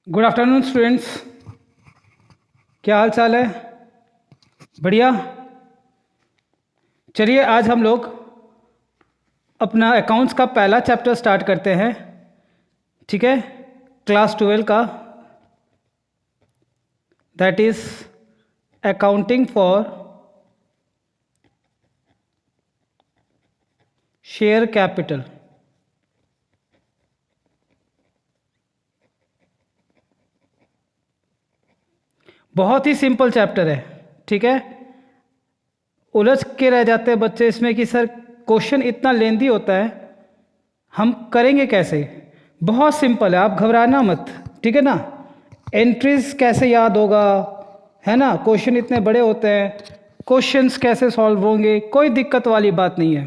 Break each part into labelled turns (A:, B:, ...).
A: Good afternoon students. क्या हाल चाल है? बढ़िया। चलिए आज हम लोग अपना अकाउंट्स का पहला चैप्टर स्टार्ट करते हैं। ठीक है, क्लास 12 का, that is accounting for share capital. बहुत ही सिंपल चैप्टर है। ठीक है, उलझ के रह जाते हैं बच्चे इसमें कि सर क्वेश्चन इतना लेंदी होता है, हम करेंगे कैसे? बहुत सिंपल है, आप घबराना मत। ठीक है ना, एंट्रीज कैसे याद होगा, है ना? क्वेश्चन इतने बड़े होते हैं, क्वेश्चंस कैसे सॉल्व होंगे, कोई दिक्कत वाली बात नहीं है।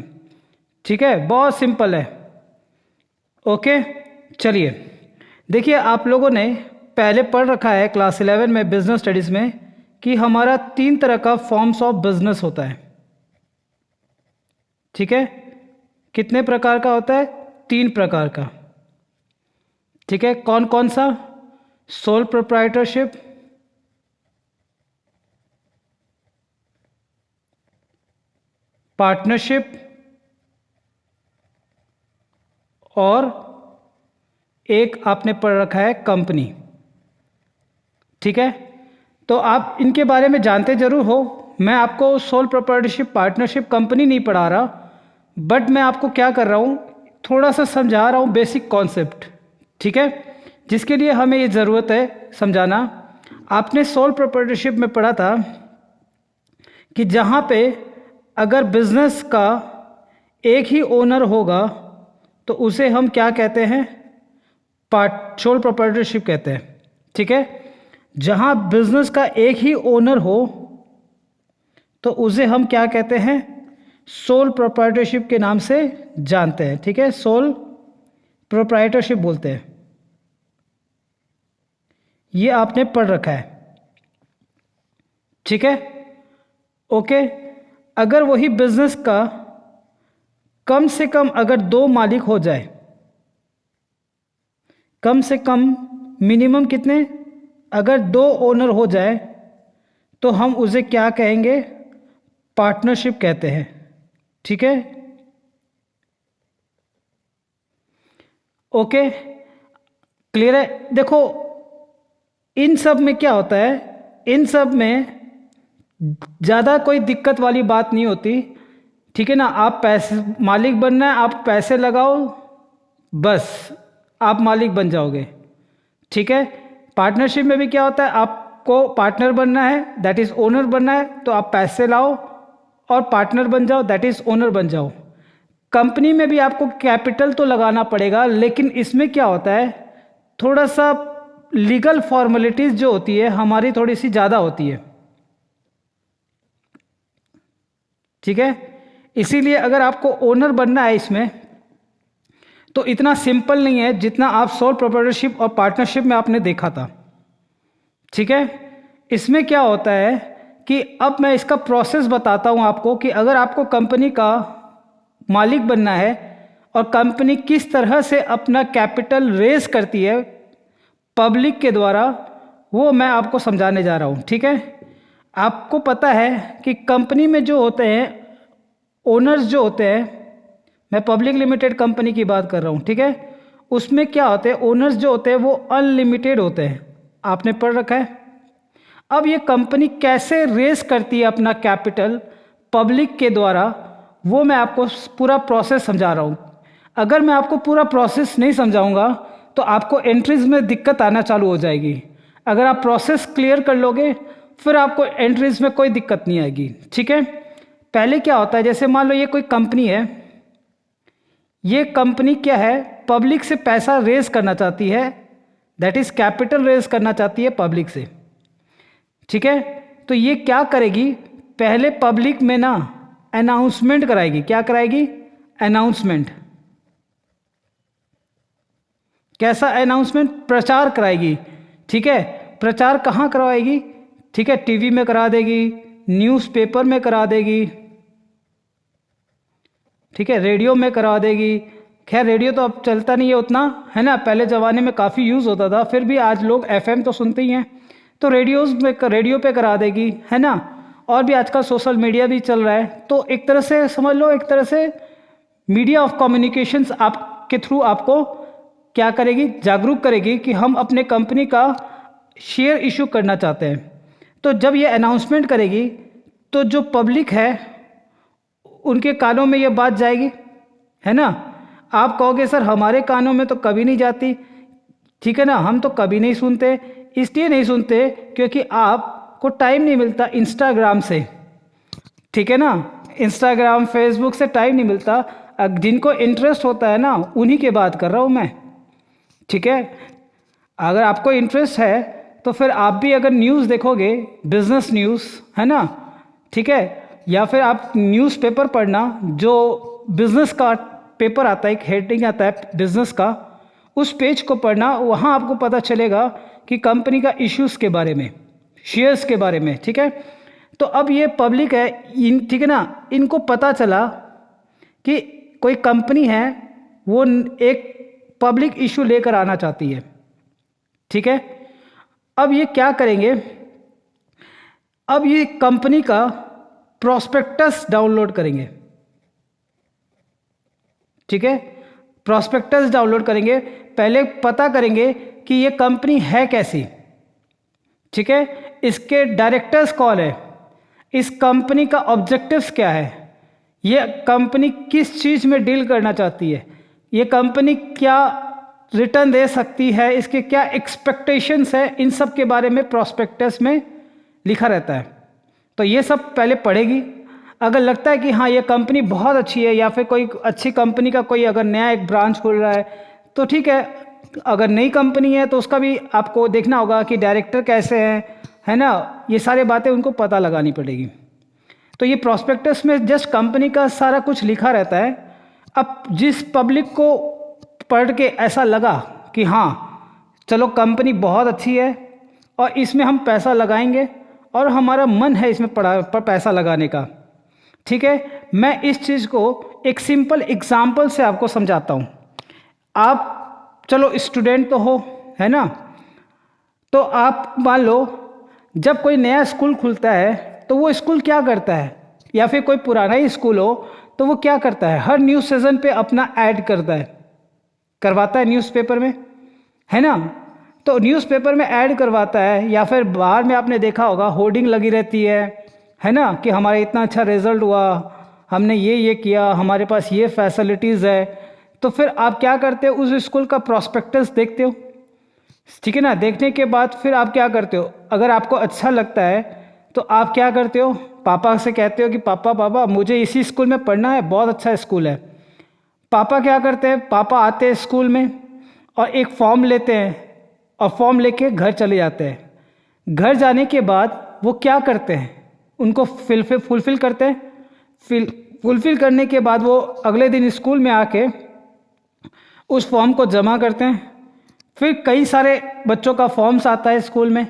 A: ठीक है, बहुत सिंपल है। ओके, चलिए देखिए, आप लोगों ने पहले पढ़ रखा है क्लास 11 में बिजनेस स्टडीज़ में कि हमारा 3 तरह का फॉर्म्स ऑफ बिजनेस होता है। ठीक है, कितने प्रकार का होता है? 3 प्रकार का। ठीक है, कौन कौन सा? सोल प्रोप्राइटरशिप, पार्टनरशिप और एक आपने पढ़ रखा है कंपनी। ठीक है, तो आप इनके बारे में जानते जरूर हो। मैं आपको सोल प्रोप्राइटरशिप, पार्टनरशिप, कंपनी नहीं पढ़ा रहा, बट मैं आपको क्या कर रहा हूँ, थोड़ा सा समझा रहा हूँ बेसिक कॉन्सेप्ट। ठीक है, जिसके लिए हमें ये ज़रूरत है समझाना। आपने सोल प्रोप्राइटरशिप में पढ़ा था कि जहाँ पे अगर बिजनेस का एक ही ओनर होगा तो उसे हम क्या कहते हैं? सोल प्रोप्राइटरशिप कहते हैं। ठीक है, जहाँ बिजनेस का एक ही ओनर हो तो उसे हम क्या कहते हैं? सोल प्रोप्राइटरशिप के नाम से जानते हैं। ठीक है, सोल प्रोप्राइटरशिप बोलते हैं। ये आपने पढ़ रखा है। ठीक है, ओके। अगर वही बिजनेस का कम से कम अगर 2 मालिक हो जाए, कम से कम मिनिमम कितने? अगर 2 ओनर हो जाए तो हम उसे क्या कहेंगे? पार्टनरशिप कहते हैं। ठीक है, ओके, क्लियर है? देखो इन सब में क्या होता है, इन सब में ज़्यादा कोई दिक्कत वाली बात नहीं होती। ठीक है ना, आप पैसे मालिक बनना है, आप पैसे लगाओ, बस आप मालिक बन जाओगे। ठीक है, पार्टनरशिप में भी क्या होता है, आपको पार्टनर बनना है, दैट इज़ ओनर बनना है, तो आप पैसे लाओ और पार्टनर बन जाओ, दैट इज़ ओनर बन जाओ। कंपनी में भी आपको कैपिटल तो लगाना पड़ेगा, लेकिन इसमें क्या होता है, थोड़ा सा लीगल फॉर्मेलिटीज़ जो होती है हमारी थोड़ी सी ज़्यादा होती है। ठीक है, इसीलिए अगर आपको ओनर बनना है इसमें तो इतना सिंपल नहीं है जितना आप सोल प्रोप्राइटरशिप और पार्टनरशिप में आपने देखा था। ठीक है, इसमें क्या होता है कि अब मैं इसका प्रोसेस बताता हूं आपको कि अगर आपको कंपनी का मालिक बनना है और कंपनी किस तरह से अपना कैपिटल रेज करती है पब्लिक के द्वारा, वो मैं आपको समझाने जा रहा हूं। ठीक है, आपको पता है कि कंपनी में जो होते हैं ओनर्स, जो होते हैं, मैं पब्लिक लिमिटेड कंपनी की बात कर रहा हूँ। ठीक है, उसमें क्या होते हैं, ओनर्स जो होते हैं वो अनलिमिटेड होते हैं, आपने पढ़ रखा है। अब ये कंपनी कैसे रेस करती है अपना कैपिटल पब्लिक के द्वारा, वो मैं आपको पूरा प्रोसेस समझा रहा हूँ। अगर मैं आपको पूरा प्रोसेस नहीं समझाऊंगा तो आपको एंट्रीज में दिक्कत आना चालू हो जाएगी। अगर आप प्रोसेस क्लियर कर लोगे फिर आपको एंट्रीज में कोई दिक्कत नहीं आएगी। ठीक है, पहले क्या होता है, जैसे मान लो ये कोई कंपनी है, ये कंपनी क्या है, पब्लिक से पैसा रेज करना चाहती है, दैट इज कैपिटल रेज करना चाहती है पब्लिक से। ठीक है, तो ये क्या करेगी, पहले पब्लिक में ना अनाउंसमेंट कराएगी। क्या कराएगी? अनाउंसमेंट। कैसा अनाउंसमेंट? प्रचार कराएगी। ठीक है, प्रचार कहाँ करवाएगी? ठीक है, टीवी में करा देगी, न्यूज़पेपर में करा देगी, ठीक है, रेडियो में करा देगी, खैर रेडियो तो अब चलता नहीं है उतना, है ना, पहले ज़माने में काफ़ी यूज़ होता था, फिर भी आज लोग एफएम तो सुनते ही हैं, तो रेडियो पे करा देगी, है ना। और भी आजकल सोशल मीडिया भी चल रहा है, तो एक तरह से समझ लो, एक तरह से मीडिया ऑफ कम्युनिकेशंस आपके थ्रू आपको क्या करेगी, जागरूक करेगी कि हम अपने कंपनी का शेयर इशू करना चाहते हैं। तो जब ये अनाउंसमेंट करेगी तो जो पब्लिक है उनके कानों में ये बात जाएगी, है ना। आप कहोगे सर हमारे कानों में तो कभी नहीं जाती, ठीक है ना, हम तो कभी नहीं सुनते। इसलिए नहीं सुनते क्योंकि आपको टाइम नहीं मिलता इंस्टाग्राम से, ठीक है ना, इंस्टाग्राम फेसबुक से टाइम नहीं मिलता। जिनको इंटरेस्ट होता है ना उन्हीं की बात कर रहा हूँ मैं, ठीक है। अगर आपको इंटरेस्ट है तो फिर आप भी अगर न्यूज़ देखोगे, बिजनेस न्यूज़, है ना, ठीक है, या फिर आप न्यूज़पेपर पढ़ना, जो बिजनेस का पेपर आता है, एक हेडिंग आता है बिजनेस का, उस पेज को पढ़ना, वहाँ आपको पता चलेगा कि कंपनी का इश्यूज़ के बारे में, शेयर्स के बारे में, ठीक है। तो अब ये पब्लिक है, ठीक है ना, इनको पता चला कि कोई कंपनी है वो एक पब्लिक इशू लेकर आना चाहती है, ठीक है। अब ये क्या करेंगे, अब ये कंपनी का प्रॉस्पेक्टस डाउनलोड करेंगे, ठीक है। प्रॉस्पेक्टस डाउनलोड करेंगे, पहले पता करेंगे कि ये कंपनी है कैसी, ठीक है, इसके डायरेक्टर्स कौन है, इस कंपनी का ऑब्जेक्टिव्स क्या है, ये कंपनी किस चीज़ में डील करना चाहती है, ये कंपनी क्या रिटर्न दे सकती है, इसके क्या एक्सपेक्टेशंस है, इन सब के बारे में प्रॉस्पेक्टस में लिखा रहता है। तो ये सब पहले पढ़ेगी। अगर लगता है कि हाँ ये कंपनी बहुत अच्छी है, या फिर कोई अच्छी कंपनी का कोई अगर नया एक ब्रांच खुल रहा है तो ठीक है। अगर नई कंपनी है तो उसका भी आपको देखना होगा कि डायरेक्टर कैसे हैं, है ना, ये सारी बातें उनको पता लगानी पड़ेगी। तो ये प्रॉस्पेक्टस में जस्ट कंपनी का सारा कुछ लिखा रहता है। अब जिस पब्लिक को पढ़ के ऐसा लगा कि हाँ चलो कंपनी बहुत अच्छी है और इसमें हम पैसा लगाएंगे और हमारा मन है इसमें पैसा लगाने का, ठीक है, मैं इस चीज़ को एक सिंपल एग्जाम्पल से आपको समझाता हूँ। आप चलो स्टूडेंट तो हो, है ना, तो आप मान लो जब कोई नया स्कूल खुलता है तो वो स्कूल क्या करता है, या फिर कोई पुराना ही स्कूल हो तो वो क्या करता है, हर न्यूज़ सेशन पे अपना ऐड करवाता है न्यूज़पेपर में, है ना। तो न्यूज़पेपर में ऐड करवाता है, या फिर बाहर में आपने देखा होगा होर्डिंग लगी रहती है ना, कि हमारा इतना अच्छा रिजल्ट हुआ, हमने ये किया, हमारे पास ये फैसिलिटीज़ है। तो फिर आप क्या करते हो, उस स्कूल का प्रॉस्पेक्टस देखते हो, ठीक है ना। देखने के बाद फिर आप क्या करते हो, अगर आपको अच्छा लगता है तो आप क्या करते हो, पापा से कहते हो कि पापा मुझे इसी स्कूल में पढ़ना है, बहुत अच्छा स्कूल है। पापा क्या करते हैं, पापा आते हैं स्कूल में और एक फॉर्म लेते हैं और फॉर्म लेके घर चले जाते हैं। घर जाने के बाद वो क्या करते हैं, उनको फुलफ़िल करते हैं। फुलफ़िल करने के बाद वो अगले दिन स्कूल में आके उस फॉर्म को जमा करते हैं। फिर कई सारे बच्चों का फॉर्म्स आता है स्कूल में,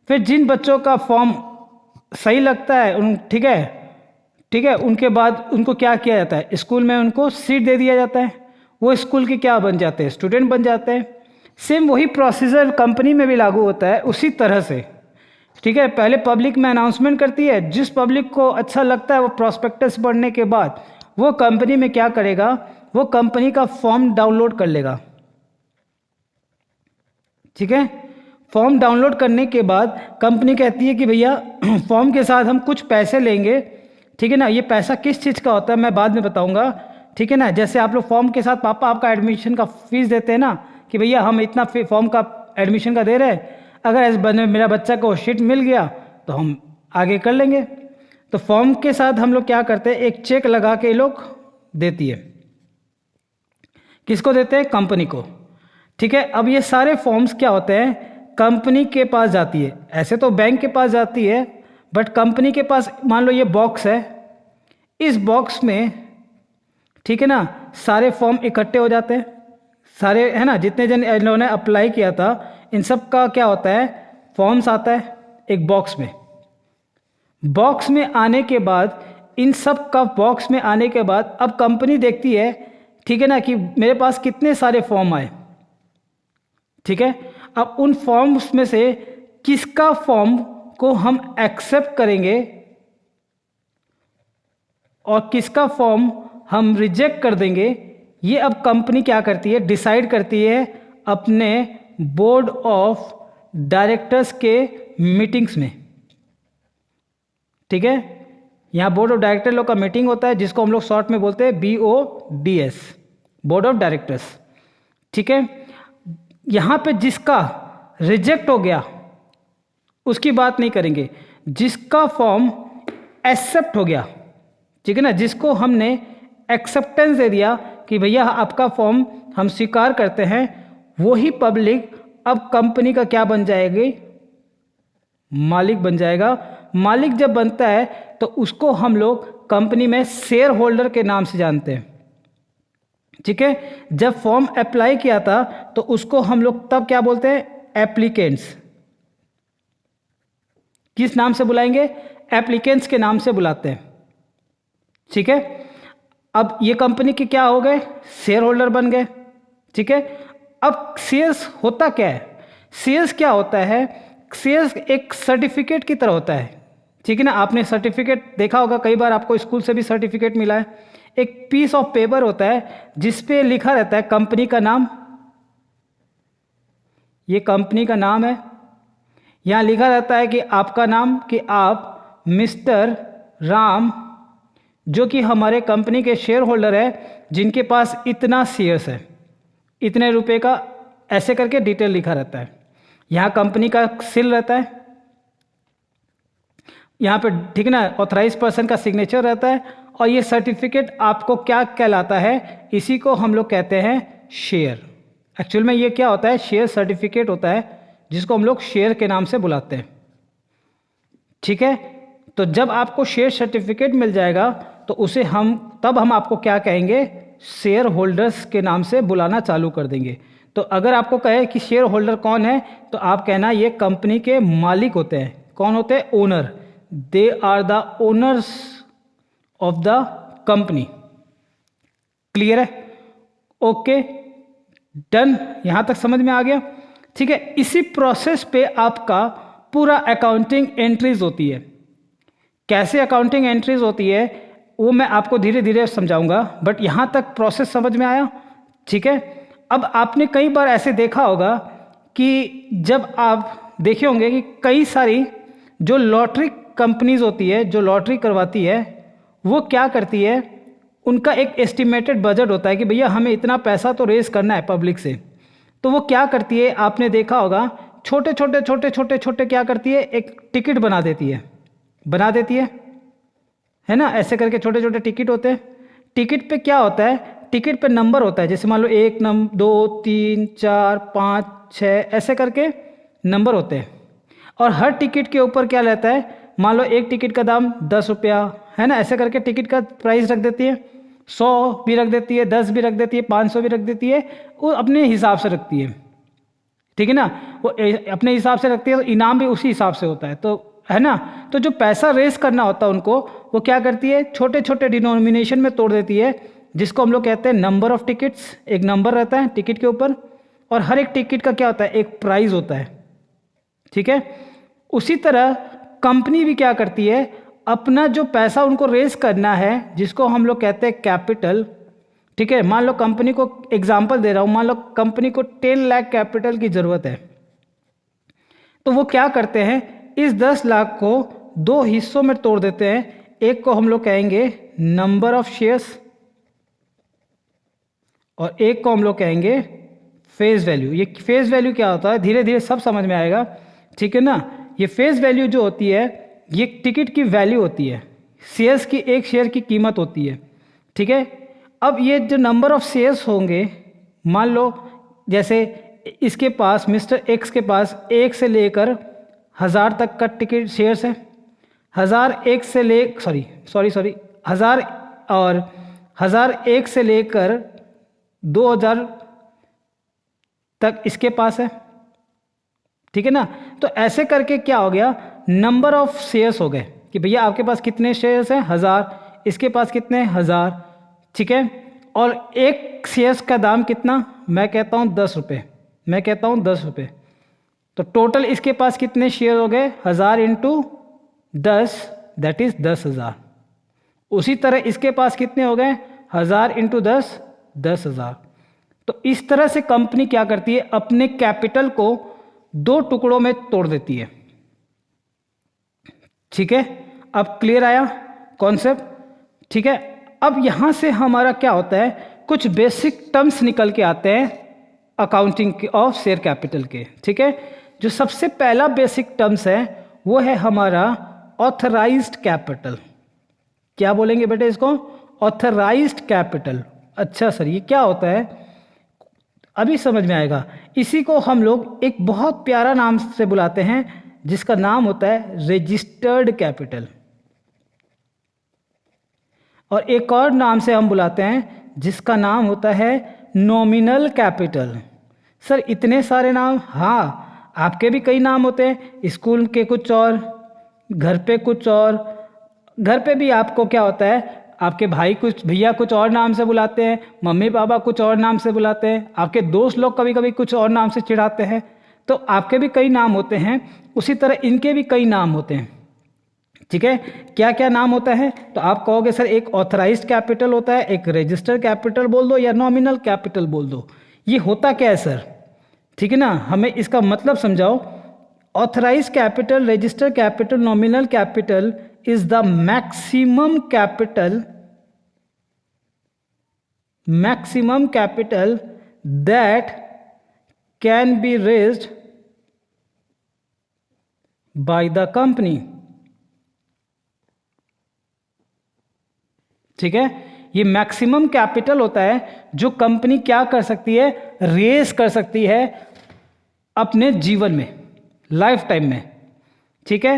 A: फिर जिन बच्चों का फॉर्म सही लगता है ठीक है, उनके बाद उनको क्या किया जाता है, स्कूल में उनको सीट दे दिया जाता है, वो स्कूल के क्या बन जाते हैं, स्टूडेंट बन जाते हैं। सेम वही प्रोसीजर कंपनी में भी लागू होता है उसी तरह से, ठीक है। पहले पब्लिक में अनाउंसमेंट करती है, जिस पब्लिक को अच्छा लगता है वो प्रॉस्पेक्टस पढ़ने के बाद वो कंपनी में क्या करेगा, वो कंपनी का फॉर्म डाउनलोड कर लेगा, ठीक है। फॉर्म डाउनलोड करने के बाद कंपनी कहती है कि भैया फॉर्म के साथ हम कुछ पैसे लेंगे, ठीक है ना। ये पैसा किस चीज़ का होता है मैं बाद में बताऊंगा, ठीक है ना। जैसे आप लोग फॉर्म के साथ पापा आपका एडमिशन का फीस देते हैं ना, कि भैया हम इतना फॉर्म का एडमिशन का दे रहे हैं, अगर मेरा बच्चा को सीट मिल गया तो हम आगे कर लेंगे। तो फॉर्म के साथ हम लोग क्या करते हैं, एक चेक लगा के ये लोग देती है, किसको देते हैं, कंपनी को, ठीक है। अब ये सारे फॉर्म्स क्या होते हैं, कंपनी के पास जाती है, ऐसे तो बैंक के पास जाती है बट कंपनी के पास। मान लो ये बॉक्स है, इस बॉक्स में, ठीक है ना, सारे फॉर्म इकट्ठे हो जाते हैं, सारे, है ना, जितने जन इन्होंने अप्लाई किया था इन सब का क्या होता है, फॉर्म्स आता है एक बॉक्स में। बॉक्स में आने के बाद, इन सब का बॉक्स में आने के बाद अब कंपनी देखती है ठीक है ना, कि मेरे पास कितने सारे फॉर्म आए, ठीक है। अब उन फॉर्म्स में से किसका फॉर्म को हम एक्सेप्ट करेंगे और किसका फॉर्म हम रिजेक्ट कर देंगे, ये अब कंपनी क्या करती है, डिसाइड करती है अपने बोर्ड ऑफ डायरेक्टर्स के मीटिंग्स में, ठीक है। यहाँ बोर्ड ऑफ डायरेक्टर लोग का मीटिंग होता है, जिसको हम लोग शॉर्ट में बोलते हैं BODS, बोर्ड ऑफ डायरेक्टर्स, ठीक है। यहाँ पे जिसका रिजेक्ट हो गया उसकी बात नहीं करेंगे, जिसका फॉर्म एक्सेप्ट हो गया, ठीक है ना, जिसको हमने एक्सेप्टेंस दे दिया कि भैया आपका फॉर्म हम स्वीकार करते हैं, वही पब्लिक अब कंपनी का क्या बन जाएगी, मालिक बन जाएगा। मालिक जब बनता है तो उसको हम लोग कंपनी में शेयर होल्डर के नाम से जानते हैं, ठीक है। जब फॉर्म अप्लाई किया था तो उसको हम लोग तब क्या बोलते हैं, एप्लीकेंट्स। किस नाम से बुलाएंगे, एप्लीकेंट्स के नाम से बुलाते हैं, ठीक है। अब ये कंपनी के क्या हो गए, शेयर होल्डर बन गए, ठीक है। अब शेयर्स होता क्या है, शेयर्स क्या होता है, शेयर्स एक सर्टिफिकेट की तरह होता है, ठीक है ना। आपने सर्टिफिकेट देखा होगा, कई बार आपको स्कूल से भी सर्टिफिकेट मिला है। एक पीस ऑफ पेपर होता है जिस पे लिखा रहता है कंपनी का नाम, ये कंपनी का नाम है। यहाँ लिखा रहता है कि आपका नाम, कि आप मिस्टर राम, जो कि हमारे कंपनी के शेयर होल्डर है, जिनके पास इतना शेयर्स है, इतने रुपए का, ऐसे करके डिटेल लिखा रहता है। यहाँ कंपनी का सील रहता है यहाँ पे, ठीक है ना, ऑथराइज पर्सन का सिग्नेचर रहता है, और ये सर्टिफिकेट आपको क्या कहलाता है, इसी को हम लोग कहते हैं शेयर। एक्चुअल में ये क्या होता है, शेयर सर्टिफिकेट होता है, जिसको हम लोग शेयर के नाम से बुलाते हैं, ठीक है। तो जब आपको शेयर सर्टिफिकेट मिल जाएगा तो उसे तब हम आपको क्या कहेंगे, शेयर होल्डर्स के नाम से बुलाना चालू कर देंगे। तो अगर आपको कहे कि शेयर होल्डर कौन है, तो आप कहना ये कंपनी के मालिक होते हैं। कौन होते हैं, owner, they are the owners of the company. Clear है, ओके, डन, यहां तक समझ में आ गया, ठीक है। इसी प्रोसेस पे आपका पूरा अकाउंटिंग एंट्रीज होती है। कैसे अकाउंटिंग एंट्रीज होती है वो मैं आपको धीरे धीरे समझाऊंगा, बट यहां तक प्रोसेस समझ में आया, ठीक है। अब आपने कई बार ऐसे देखा होगा कि जब आप देखे होंगे कि कई सारी जो लॉटरी कंपनीज होती है, जो लॉटरी करवाती है, वो क्या करती है, उनका एक एस्टिमेटेड बजट होता है कि भैया हमें इतना पैसा तो रेस करना है पब्लिक से। तो वो क्या करती है, आपने देखा होगा, छोटे छोटे क्या करती है, एक टिकट बना देती है ना, ऐसे करके छोटे छोटे टिकट होते हैं। टिकट पे क्या होता है, टिकट पे नंबर होता है, जैसे मान लो 1 नंबर 2 3 4 5 6 ऐसे करके नंबर होते हैं। और हर टिकट के ऊपर क्या रहता है, मान लो एक टिकट का दाम 10 रुपया है ना, ऐसे करके टिकट का प्राइस रख देती है, 100 भी रख देती है, 10 भी रख देती है, 500 भी रख देती है, वो अपने हिसाब से रखती है, ठीक है ना। वो अपने हिसाब से रखती है, तो इनाम भी उसी हिसाब से होता है, तो है ना। तो जो पैसा रेस करना होता है उनको, वो क्या करती है, छोटे छोटे डिनोमिनेशन में तोड़ देती है, जिसको हम लोग कहते हैं नंबर ऑफ टिकट्स। एक नंबर रहता है टिकट के ऊपर, और हर एक टिकट का क्या होता है, एक प्राइस होता है, ठीक है। उसी तरह कंपनी भी क्या करती है, अपना जो पैसा उनको रेस करना है, जिसको हम लोग कहते हैं कैपिटल, ठीक है। मान लो कंपनी को, एग्जांपल दे रहा हूं, मान लो कंपनी को 10 लाख कैपिटल की जरूरत है, तो वो क्या करते हैं, इस 10 लाख को 2 हिस्सों में तोड़ देते हैं। एक को हम लोग कहेंगे नंबर ऑफ शेयर्स, और एक को हम लोग कहेंगे फेस वैल्यू। ये फेस वैल्यू क्या होता है, धीरे धीरे सब समझ में आएगा, ठीक है ना। ये फेस वैल्यू जो होती है, ये टिकट की वैल्यू होती है, शेयर्स की, एक शेयर की कीमत होती है, ठीक है। अब ये जो नंबर ऑफ शेयर्स होंगे, मान लो जैसे इसके पास, मिस्टर एक्स के पास 1 से लेकर 1000 तक का टिकट शेयर्स है। 1001 से ले सॉरी 1000 और 1001 से लेकर 2000 तक इसके पास है, ठीक है ना। तो ऐसे करके क्या हो गया, नंबर ऑफ शेयर्स हो गए कि भैया आपके पास कितने शेयर्स हैं, 1000, इसके पास कितने, 1000, ठीक है। और एक शेयर्स का दाम कितना, मैं कहता हूँ 10 रुपये, मैं कहता हूँ 10 रुपये। तो टोटल इसके पास कितने शेयर हो गए, 1000 इंटू 10, दैट इज 10,000। उसी तरह इसके पास कितने हो गए, 1000 इंटू 10, 10,000। तो इस तरह से कंपनी क्या करती है, अपने कैपिटल को 2 टुकड़ों में तोड़ देती है। ठीक है, अब क्लियर आया कॉन्सेप्ट। ठीक है, अब यहां से हमारा क्या होता है, कुछ बेसिक टर्म्स निकल के आते हैं अकाउंटिंग ऑफ शेयर कैपिटल के। ठीक है, जो सबसे पहला बेसिक टर्म्स है वो है हमारा ऑथराइज्ड कैपिटल। क्या बोलेंगे बेटे इसको, ऑथराइज्ड कैपिटल। अच्छा सर ये क्या होता है, अभी समझ में आएगा। इसी को हम लोग एक बहुत प्यारा नाम से बुलाते हैं जिसका नाम होता है रजिस्टर्ड कैपिटल, और एक और नाम से हम बुलाते हैं जिसका नाम होता है नॉमिनल कैपिटल। सर इतने सारे नाम, हाँ आपके भी कई नाम होते हैं, स्कूल के कुछ और, घर पे कुछ और। घर पे भी आपको क्या होता है, आपके भाई कुछ, भैया कुछ और नाम से बुलाते हैं, मम्मी पापा कुछ और नाम से बुलाते हैं, आपके दोस्त लोग कभी कभी कुछ और नाम से चिढ़ाते हैं। तो आपके भी कई नाम होते हैं, उसी तरह इनके भी कई नाम होते हैं। ठीक है, क्या क्या नाम होता है, तो आप कहोगे सर एक ऑथराइज्ड कैपिटल होता है, एक रजिस्टर्ड कैपिटल बोल दो या नॉमिनल कैपिटल बोल दो। ये होता क्या है सर, ठीक है ना, हमें इसका मतलब समझाओ। Authorised capital, registered capital, nominal capital is the maximum capital that can be raised by the company। ठीक है, ये मैक्सिमम कैपिटल होता है जो कंपनी क्या कर सकती है, रेज कर सकती है अपने जीवन में, लाइफ टाइम में। ठीक है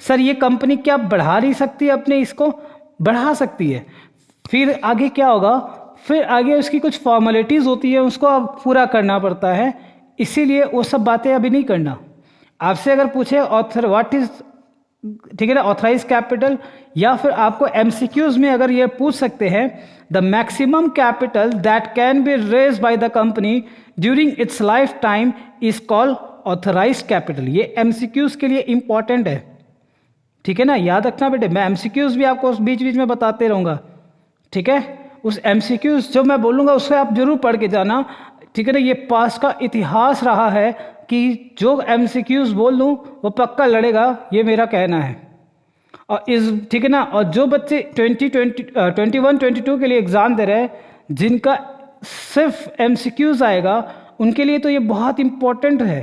A: सर, ये कंपनी क्या बढ़ा नहीं सकती अपने, इसको बढ़ा सकती है। फिर आगे क्या होगा, फिर आगे उसकी कुछ फॉर्मेलिटीज़ होती है, उसको अब पूरा करना पड़ता है, इसीलिए वो सब बातें अभी नहीं करना। आपसे अगर पूछे ऑथर व्हाट इज, ठीक है ना, ऑथराइज कैपिटल, या फिर आपको एमसीक्यूज में अगर ये पूछ सकते हैं the maximum capital that can be raise by the company during its life time is called authorise capital. ये एमसीक्यूज के लिए इंपॉर्टेंट है। ठीक है ना, याद रखना बेटे, मैं एमसीक्यूज भी आपको बीच बीच में बताते रहूँगा। ठीक है, उस एमसीक्यूज जो मैं बोलूँगा उससे आप जरूर पढ़ के जाना। ठीक है ना, ये पास का इतिहास रहा है कि जो एमसीक्यूज बोल दूँ वो पक्का लड़ेगा, ये मेरा कहना है। और इस, ठीक है ना, और जो बच्चे 2021-22 के लिए एग्ज़ाम दे रहे हैं, जिनका सिर्फ एमसीक्यूज आएगा, उनके लिए तो ये बहुत इंपॉर्टेंट है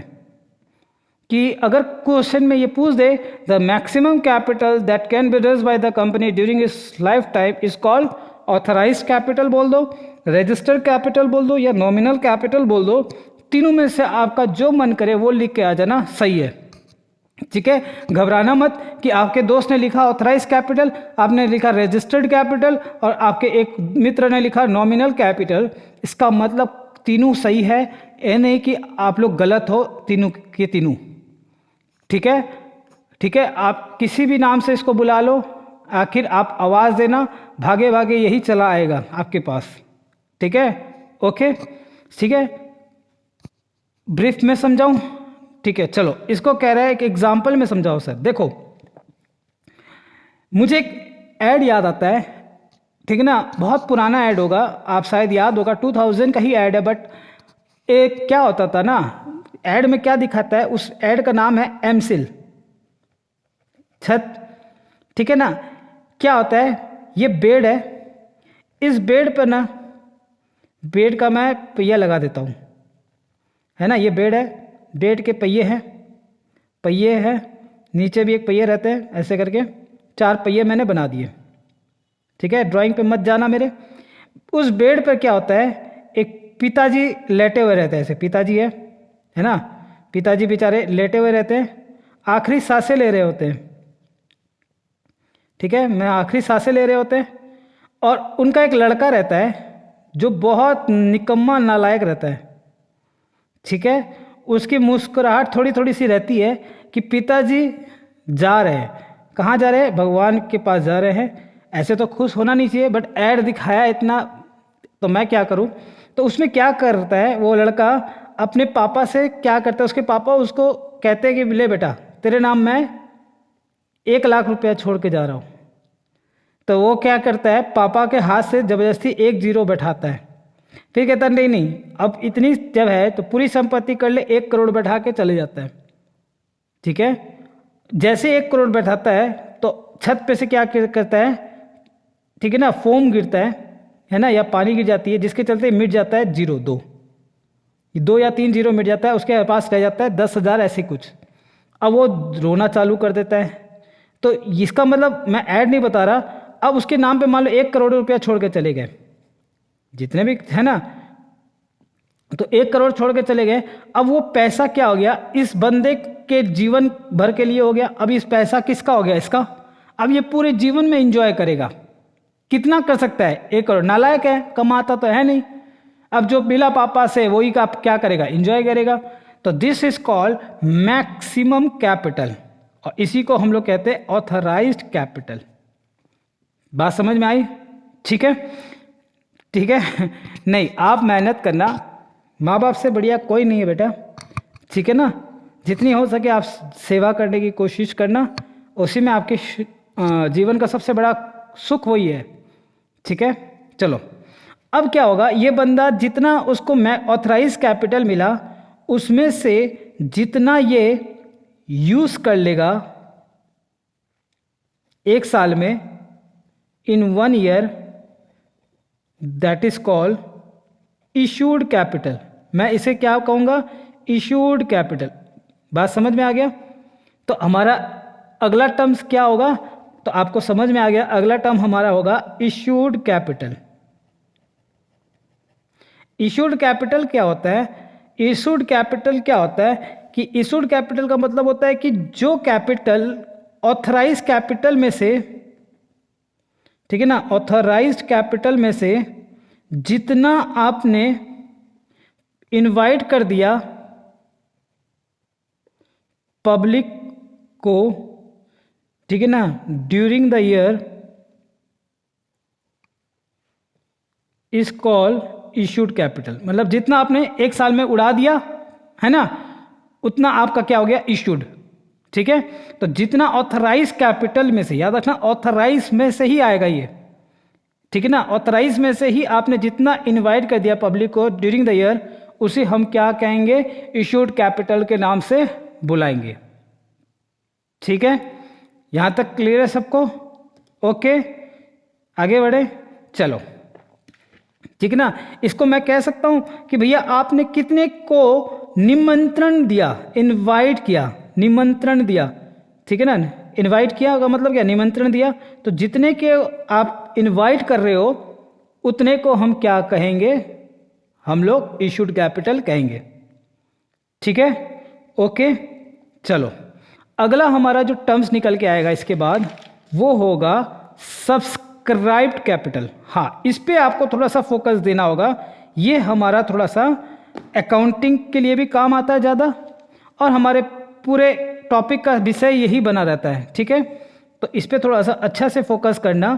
A: कि अगर क्वेश्चन में ये पूछ दे the maximum capital that can be raised by the company during its life time is called authorised capital बोल दो, रजिस्टर्ड कैपिटल बोल दो या नॉमिनल कैपिटल बोल दो। तीनों में से आपका जो मन करे वो लिख के आ जाना, सही है। ठीक है, घबराना मत कि आपके दोस्त ने लिखा ऑथराइज कैपिटल, आपने लिखा रजिस्टर्ड कैपिटल, और आपके एक मित्र ने लिखा नॉमिनल कैपिटल। इसका मतलब तीनों सही है, ये नहीं कि आप लोग गलत हो, तीनों के तीनों। ठीक है, ठीक है, आप किसी भी नाम से इसको बुला लो, आखिर आप आवाज़ देना, भागे भागे यही चला आएगा आपके पास। ठीक है, ओके, ठीक है, ब्रीफ में समझाऊं। ठीक है, चलो इसको कह रहा है एक एग्जाम्पल में समझाओ सर। देखो मुझे एक ऐड याद आता है, ठीक है ना, बहुत पुराना ऐड होगा, आप शायद याद होगा, 2000 का ही ऐड है, बट एक क्या होता था ना, ऐड में क्या दिखाता है, उस ऐड का नाम है एमसिल छत। ठीक है ना, क्या होता है, ये बेड है, इस बेड पर ना, बेड का मैं पहिया लगा देता हूँ, है ना, ये बेड है, बेड के पहिए हैं, पहिए हैं, नीचे भी एक पहिए रहते हैं, ऐसे करके 4 पहिए मैंने बना दिए। ठीक है, ड्राइंग पे मत जाना मेरे। उस बेड पर क्या होता है, एक पिताजी लेटे हुए रहते हैं, ऐसे पिताजी है ना, पिताजी बेचारे लेटे हुए रहते हैं, आखिरी सांसें ले रहे होते हैं। ठीक है, मैं आखिरी सांसें ले रहे होते हैं, और उनका एक लड़का रहता है जो बहुत निकम्मा नालायक रहता है। ठीक है, उसकी मुस्कुराहट थोड़ी थोड़ी सी रहती है कि पिताजी जा रहे हैं, कहाँ जा रहे हैं, भगवान के पास जा रहे हैं। ऐसे तो खुश होना नहीं चाहिए, बट ऐड दिखाया इतना तो मैं क्या करूं? तो उसमें क्या करता है वो लड़का, अपने पापा से क्या करता है, उसके पापा उसको कहते हैं कि ले बेटा तेरे नाम मैं 1 लाख रुपया छोड़ के जा रहा हूं। तो वो क्या करता है, पापा के हाथ से जबरदस्ती 1 जीरो बैठाता है। फिर कहता है नहीं नहीं, अब इतनी जब है तो पूरी संपत्ति कर ले, 1 करोड़ बैठा के चले जाता है। ठीक है, जैसे 1 करोड़ बैठाता है तो छत पे से क्या करता है, ठीक है ना, फोम गिरता है ना, या पानी गिर जाती है, जिसके चलते मिट जाता है 2 या 3 जीरो मिट जाता है, उसके पास रह जाता है 10,000 ऐसे कुछ। अब वो रोना चालू कर देता है। तो इसका मतलब मैं ऐड नहीं बता रहा, अब उसके नाम पे मान लो 1 करोड़ रुपया छोड़ के चले गए, जितने भी है ना, तो 1 करोड़ छोड़ के चले गए। अब वो पैसा क्या हो गया, इस बंदे के जीवन भर के लिए हो गया। अब इस पैसा किसका हो गया, इसका। अब ये पूरे जीवन में एंजॉय करेगा। कितना कर सकता है, 1 करोड़। नालायक है, कमाता तो है नहीं। अब जो मिला पापा से वही का क्या करेगा, एंजॉय करेगा। तो this is called maximum capital, और इसी को हम लोग कहते हैं ऑथराइज्ड कैपिटल। बात समझ में आई? ठीक है, ठीक है। नहीं, आप मेहनत करना, माँ बाप से बढ़िया कोई नहीं है बेटा, ठीक है ना। जितनी हो सके आप सेवा करने की कोशिश करना, उसी में आपके जीवन का सबसे बड़ा सुख वही है। ठीक है, चलो अब क्या होगा, ये बंदा जितना उसको ऑथराइज कैपिटल मिला, उसमें से जितना ये यूज कर लेगा 1 साल में, इन 1 year, that is called issued capital. मैं इसे क्या कहूंगा, इशूड कैपिटल। बात समझ में आ गया? तो हमारा अगला टर्म्स क्या होगा, तो आपको समझ में आ गया, अगला टर्म हमारा होगा इशूड कैपिटल। इशूड कैपिटल क्या होता है? इशूड कैपिटल क्या होता है कि इशूड कैपिटल का मतलब होता है कि जो कैपिटल ऑथराइज कैपिटल में से, ठीक है ना, ऑथराइज्ड कैपिटल में से जितना आपने इनवाइट कर दिया पब्लिक को, ठीक है ना, during the year, is called issued capital. मतलब जितना आपने 1 साल में उड़ा दिया है ना, उतना आपका क्या हो गया, इशूड। ठीक है, तो जितना ऑथराइज कैपिटल में से, याद रखना ऑथराइज में से ही आएगा ये, ठीक है ना, ऑथराइज में से ही आपने जितना इनवाइट कर दिया पब्लिक को ड्यूरिंग द ईयर, उसे हम क्या कहेंगे, इशूड कैपिटल के नाम से बुलाएंगे। ठीक है, यहां तक क्लियर है सबको? ओके, आगे बढ़े, चलो, ठीक है ना। इसको मैं कह सकता हूं कि भैया आपने कितने को निमंत्रण दिया, इनवाइट किया, निमंत्रण दिया, ठीक है ना, इनवाइट किया का मतलब क्या, निमंत्रण दिया। तो जितने के आप इनवाइट कर रहे हो उतने को हम क्या कहेंगे, हम लोग इशूड कैपिटल कहेंगे। ठीक है, ओके, चलो अगला हमारा जो टर्म्स निकल के आएगा इसके बाद, वो होगा सब्सक्राइब्ड कैपिटल। हाँ, इस पे आपको थोड़ा सा फोकस देना होगा। ये हमारा थोड़ा सा अकाउंटिंग के लिए भी काम आता है ज़्यादा, और हमारे पूरे टॉपिक का विषय यही बना रहता है। ठीक है, तो इस पे थोड़ा सा अच्छा से फोकस करना।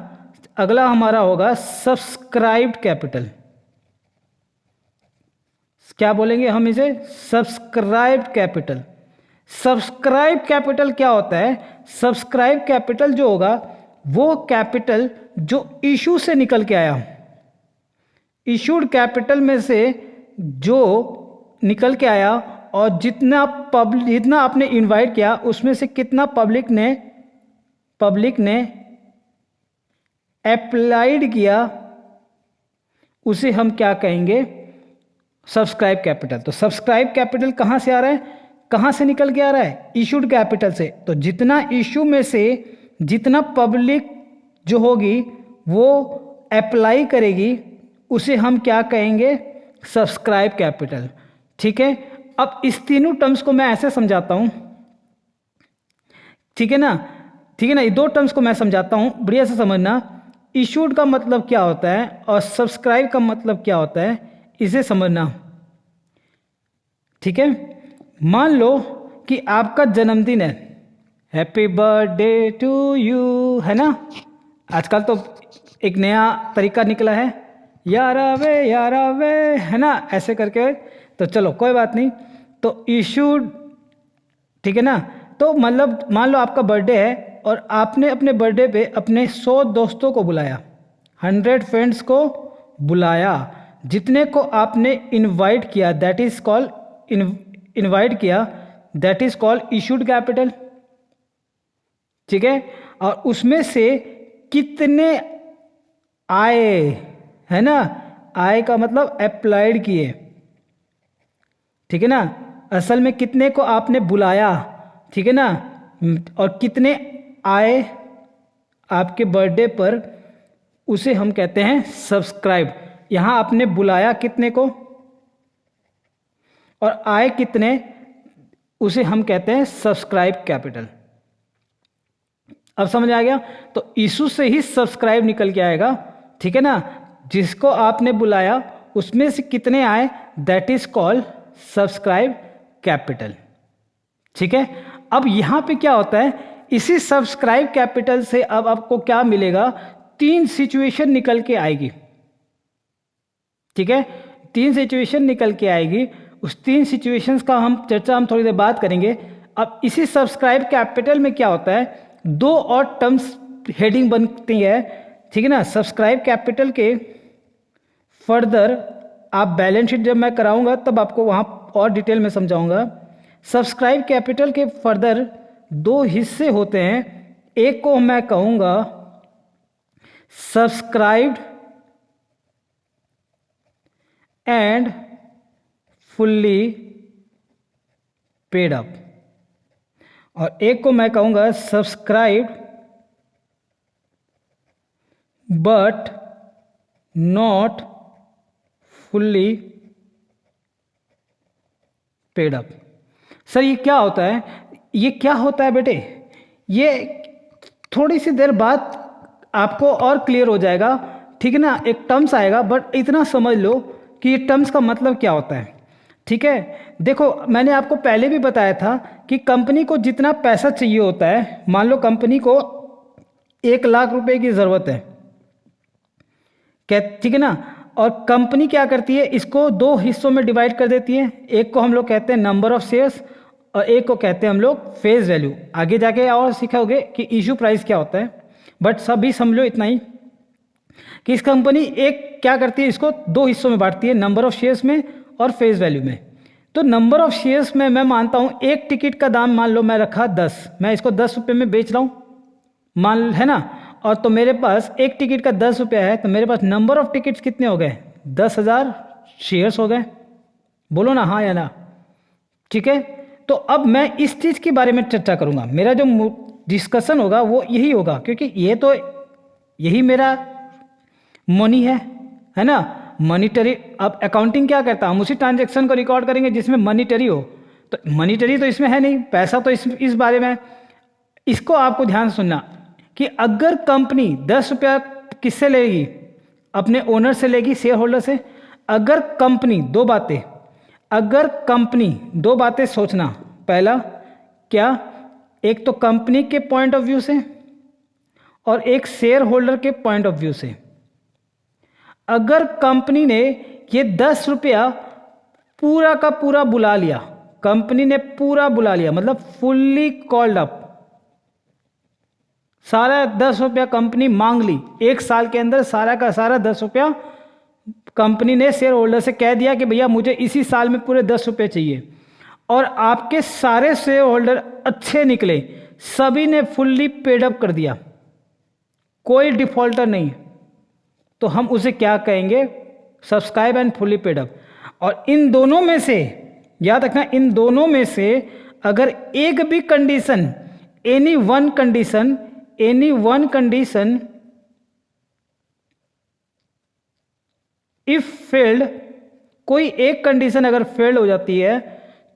A: अगला हमारा होगा सब्सक्राइब्ड कैपिटल। क्या बोलेंगे हम इसे, सब्सक्राइब्ड कैपिटल। सब्सक्राइब कैपिटल क्या होता है, सब्सक्राइब कैपिटल जो होगा वो कैपिटल जो इशू से निकल के आया, इशूड कैपिटल में से जो निकल के आया, और जितना आपने इनवाइट किया उसमें से कितना पब्लिक ने अप्लाइड किया, उसे हम क्या कहेंगे, सब्सक्राइब कैपिटल। तो सब्सक्राइब कैपिटल कहाँ से आ रहा है, कहाँ से निकल के आ रहा है, इशूड कैपिटल से। तो जितना इशू में से जितना पब्लिक जो होगी वो अप्लाई करेगी, उसे हम क्या कहेंगे, सब्सक्राइब कैपिटल। ठीक है, अब इस तीनों टर्म्स को मैं ऐसे समझाता हूं, ठीक है ना, ठीक है ना, ये 2 टर्म्स को मैं समझाता हूं, बढ़िया से समझना। इशूड का मतलब क्या होता है और सब्सक्राइब का मतलब क्या होता है, इसे समझना। ठीक है, मान लो कि आपका जन्मदिन है, हैप्पी बर्थडे टू यू, है ना। आजकल तो एक नया तरीका निकला है, यारा वे, है ना, ऐसे करके। तो चलो कोई बात नहीं। तो इशूड, ठीक है ना। तो मतलब मान लो आपका बर्थडे है और आपने अपने बर्थडे पे अपने 100 दोस्तों को बुलाया, 100 फ्रेंड्स को बुलाया, जितने को आपने इनवाइट किया दैट इज कॉल्ड इनवाइट किया that is called issued capital, ठीक है। और उसमें से कितने आए, है ना, आए का मतलब अप्लाइड किए, ठीक है ना। असल में कितने को आपने बुलाया, ठीक है ना, और कितने आए आपके बर्थडे पर, उसे हम कहते हैं सब्सक्राइब। यहां आपने बुलाया कितने को और आए कितने, उसे हम कहते हैं सब्सक्राइब कैपिटल। अब समझ आ गया। तो इशू से ही सब्सक्राइब निकल के आएगा, ठीक है ना। जिसको आपने बुलाया उसमें से कितने आए that is called subscribe capital, ठीक है। अब यहां पे क्या होता है, इसी सब्सक्राइब कैपिटल से अब आपको क्या मिलेगा, 3 सिचुएशन निकल के आएगी, ठीक है। 3 सिचुएशन निकल के आएगी। उस 3 सिचुएशंस का हम थोड़ी देर बात करेंगे। अब इसी सब्सक्राइब कैपिटल में क्या होता है, 2 और टर्म्स हेडिंग बनती है, ठीक है ना। सब्सक्राइब कैपिटल के फर्दर आप बैलेंस शीट जब मैं कराऊंगा तब आपको वहां और डिटेल में समझाऊंगा। सब्सक्राइब कैपिटल के फर्दर 2 हिस्से होते हैं। एक को मैं कहूंगा subscribed and fully paid up, और एक को मैं कहूंगा subscribed but not fully paid up. Sir ये क्या होता है, ये क्या होता है बेटे, ये थोड़ी सी देर बाद आपको और क्लियर हो जाएगा, ठीक है ना। एक टर्म्स आएगा बट इतना समझ लो कि ये टर्म्स का मतलब क्या होता है, ठीक है। देखो मैंने आपको पहले भी बताया था कि कंपनी को जितना पैसा चाहिए होता है, मान लो कंपनी को 1 लाख रुपए की ज़रूरत है, ठीक है ना। और कंपनी क्या करती है, इसको 2 हिस्सों में डिवाइड कर देती है। एक को हम लोग कहते हैं नंबर ऑफ शेयर्स और एक को कहते हैं हम लोग फेस वैल्यू। आगे जाके और सीखोगे कि इशू प्राइस क्या होता है, बट सभी समझो इतना ही कि इस कंपनी एक क्या करती है, इसको 2 हिस्सों में बांटती है, नंबर ऑफ शेयर्स में और फेस वैल्यू में। तो नंबर ऑफ शेयर्स में मैं मानता हूं एक टिकट का दाम मान लो मैं रखा 10, मैं इसको 10 रुपये में बेच रहा हूं, मान, है ना। और तो मेरे पास एक टिकट का 10 रुपया है, तो मेरे पास नंबर ऑफ टिकट्स कितने हो गए, 10,000 शेयर्स हो गए। बोलो ना हाँ या ना, ठीक है। तो अब मैं इस चीज़ के बारे में चर्चा करूंगा, मेरा जो डिस्कशन होगा वो यही होगा, क्योंकि ये तो यही मेरा मनी है ना, मॉनिटरी। अब अकाउंटिंग क्या करता है, हम उसी ट्रांजैक्शन को रिकॉर्ड करेंगे जिसमें मॉनिटरी हो। तो मॉनिटरी तो इसमें है नहीं, पैसा तो इस बारे में। इसको आपको ध्यान से सुनना कि अगर कंपनी 10 रुपया किससे लेगी, अपने ओनर से लेगी, शेयर होल्डर से। अगर कंपनी, 2 बातें, अगर कंपनी 2 बातें सोचना, पहला क्या, एक तो कंपनी के पॉइंट ऑफ व्यू से और एक शेयर होल्डर के पॉइंट ऑफ व्यू से। अगर कंपनी ने ये 10 रुपया पूरा का पूरा बुला लिया, कंपनी ने पूरा बुला लिया, मतलब फुल्ली कॉल्ड अप, सारा 10 रुपया कंपनी मांग ली, 1 साल के अंदर सारा का सारा 10 रुपया कंपनी ने शेयर होल्डर से कह दिया कि भैया मुझे इसी साल में पूरे 10 रुपये चाहिए, और आपके सारे शेयर होल्डर अच्छे निकले, सभी ने फुल्ली पेड अप कर दिया, कोई डिफॉल्टर नहीं, तो हम उसे क्या कहेंगे, subscribe and fully paid up. और इन दोनों में से याद रखना, इन दोनों में से अगर एक भी condition, any one condition if failed, कोई एक कंडीशन अगर फेल्ड हो जाती है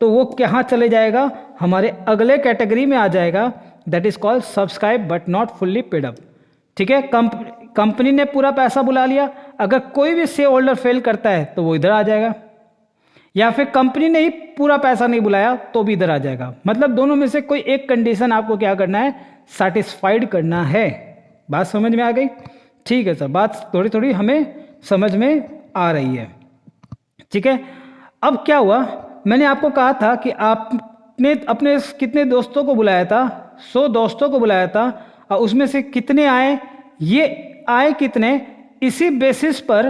A: तो वो कहाँ चले जाएगा, हमारे अगले कैटेगरी में आ जाएगा, that is called subscribe but not fully paid up, ठीक है। कंपनी ने पूरा पैसा बुला लिया, अगर कोई भी शेयर होल्डर फेल करता है तो वो इधर आ जाएगा, या फिर कंपनी ने ही पूरा पैसा नहीं बुलाया तो भी इधर आ जाएगा। मतलब दोनों में से कोई एक कंडीशन आपको क्या करना है, सेटिस्फाइड करना है। बात समझ में आ गई, ठीक है सर। बात थोड़ी थोड़ी हमें समझ में आ रही है, ठीक है। अब क्या हुआ, मैंने आपको कहा था कि आपने अपने कितने दोस्तों को बुलाया था, 100 दोस्तों को बुलाया था, और उसमें से कितने आए, ये आए कितने, इसी बेसिस पर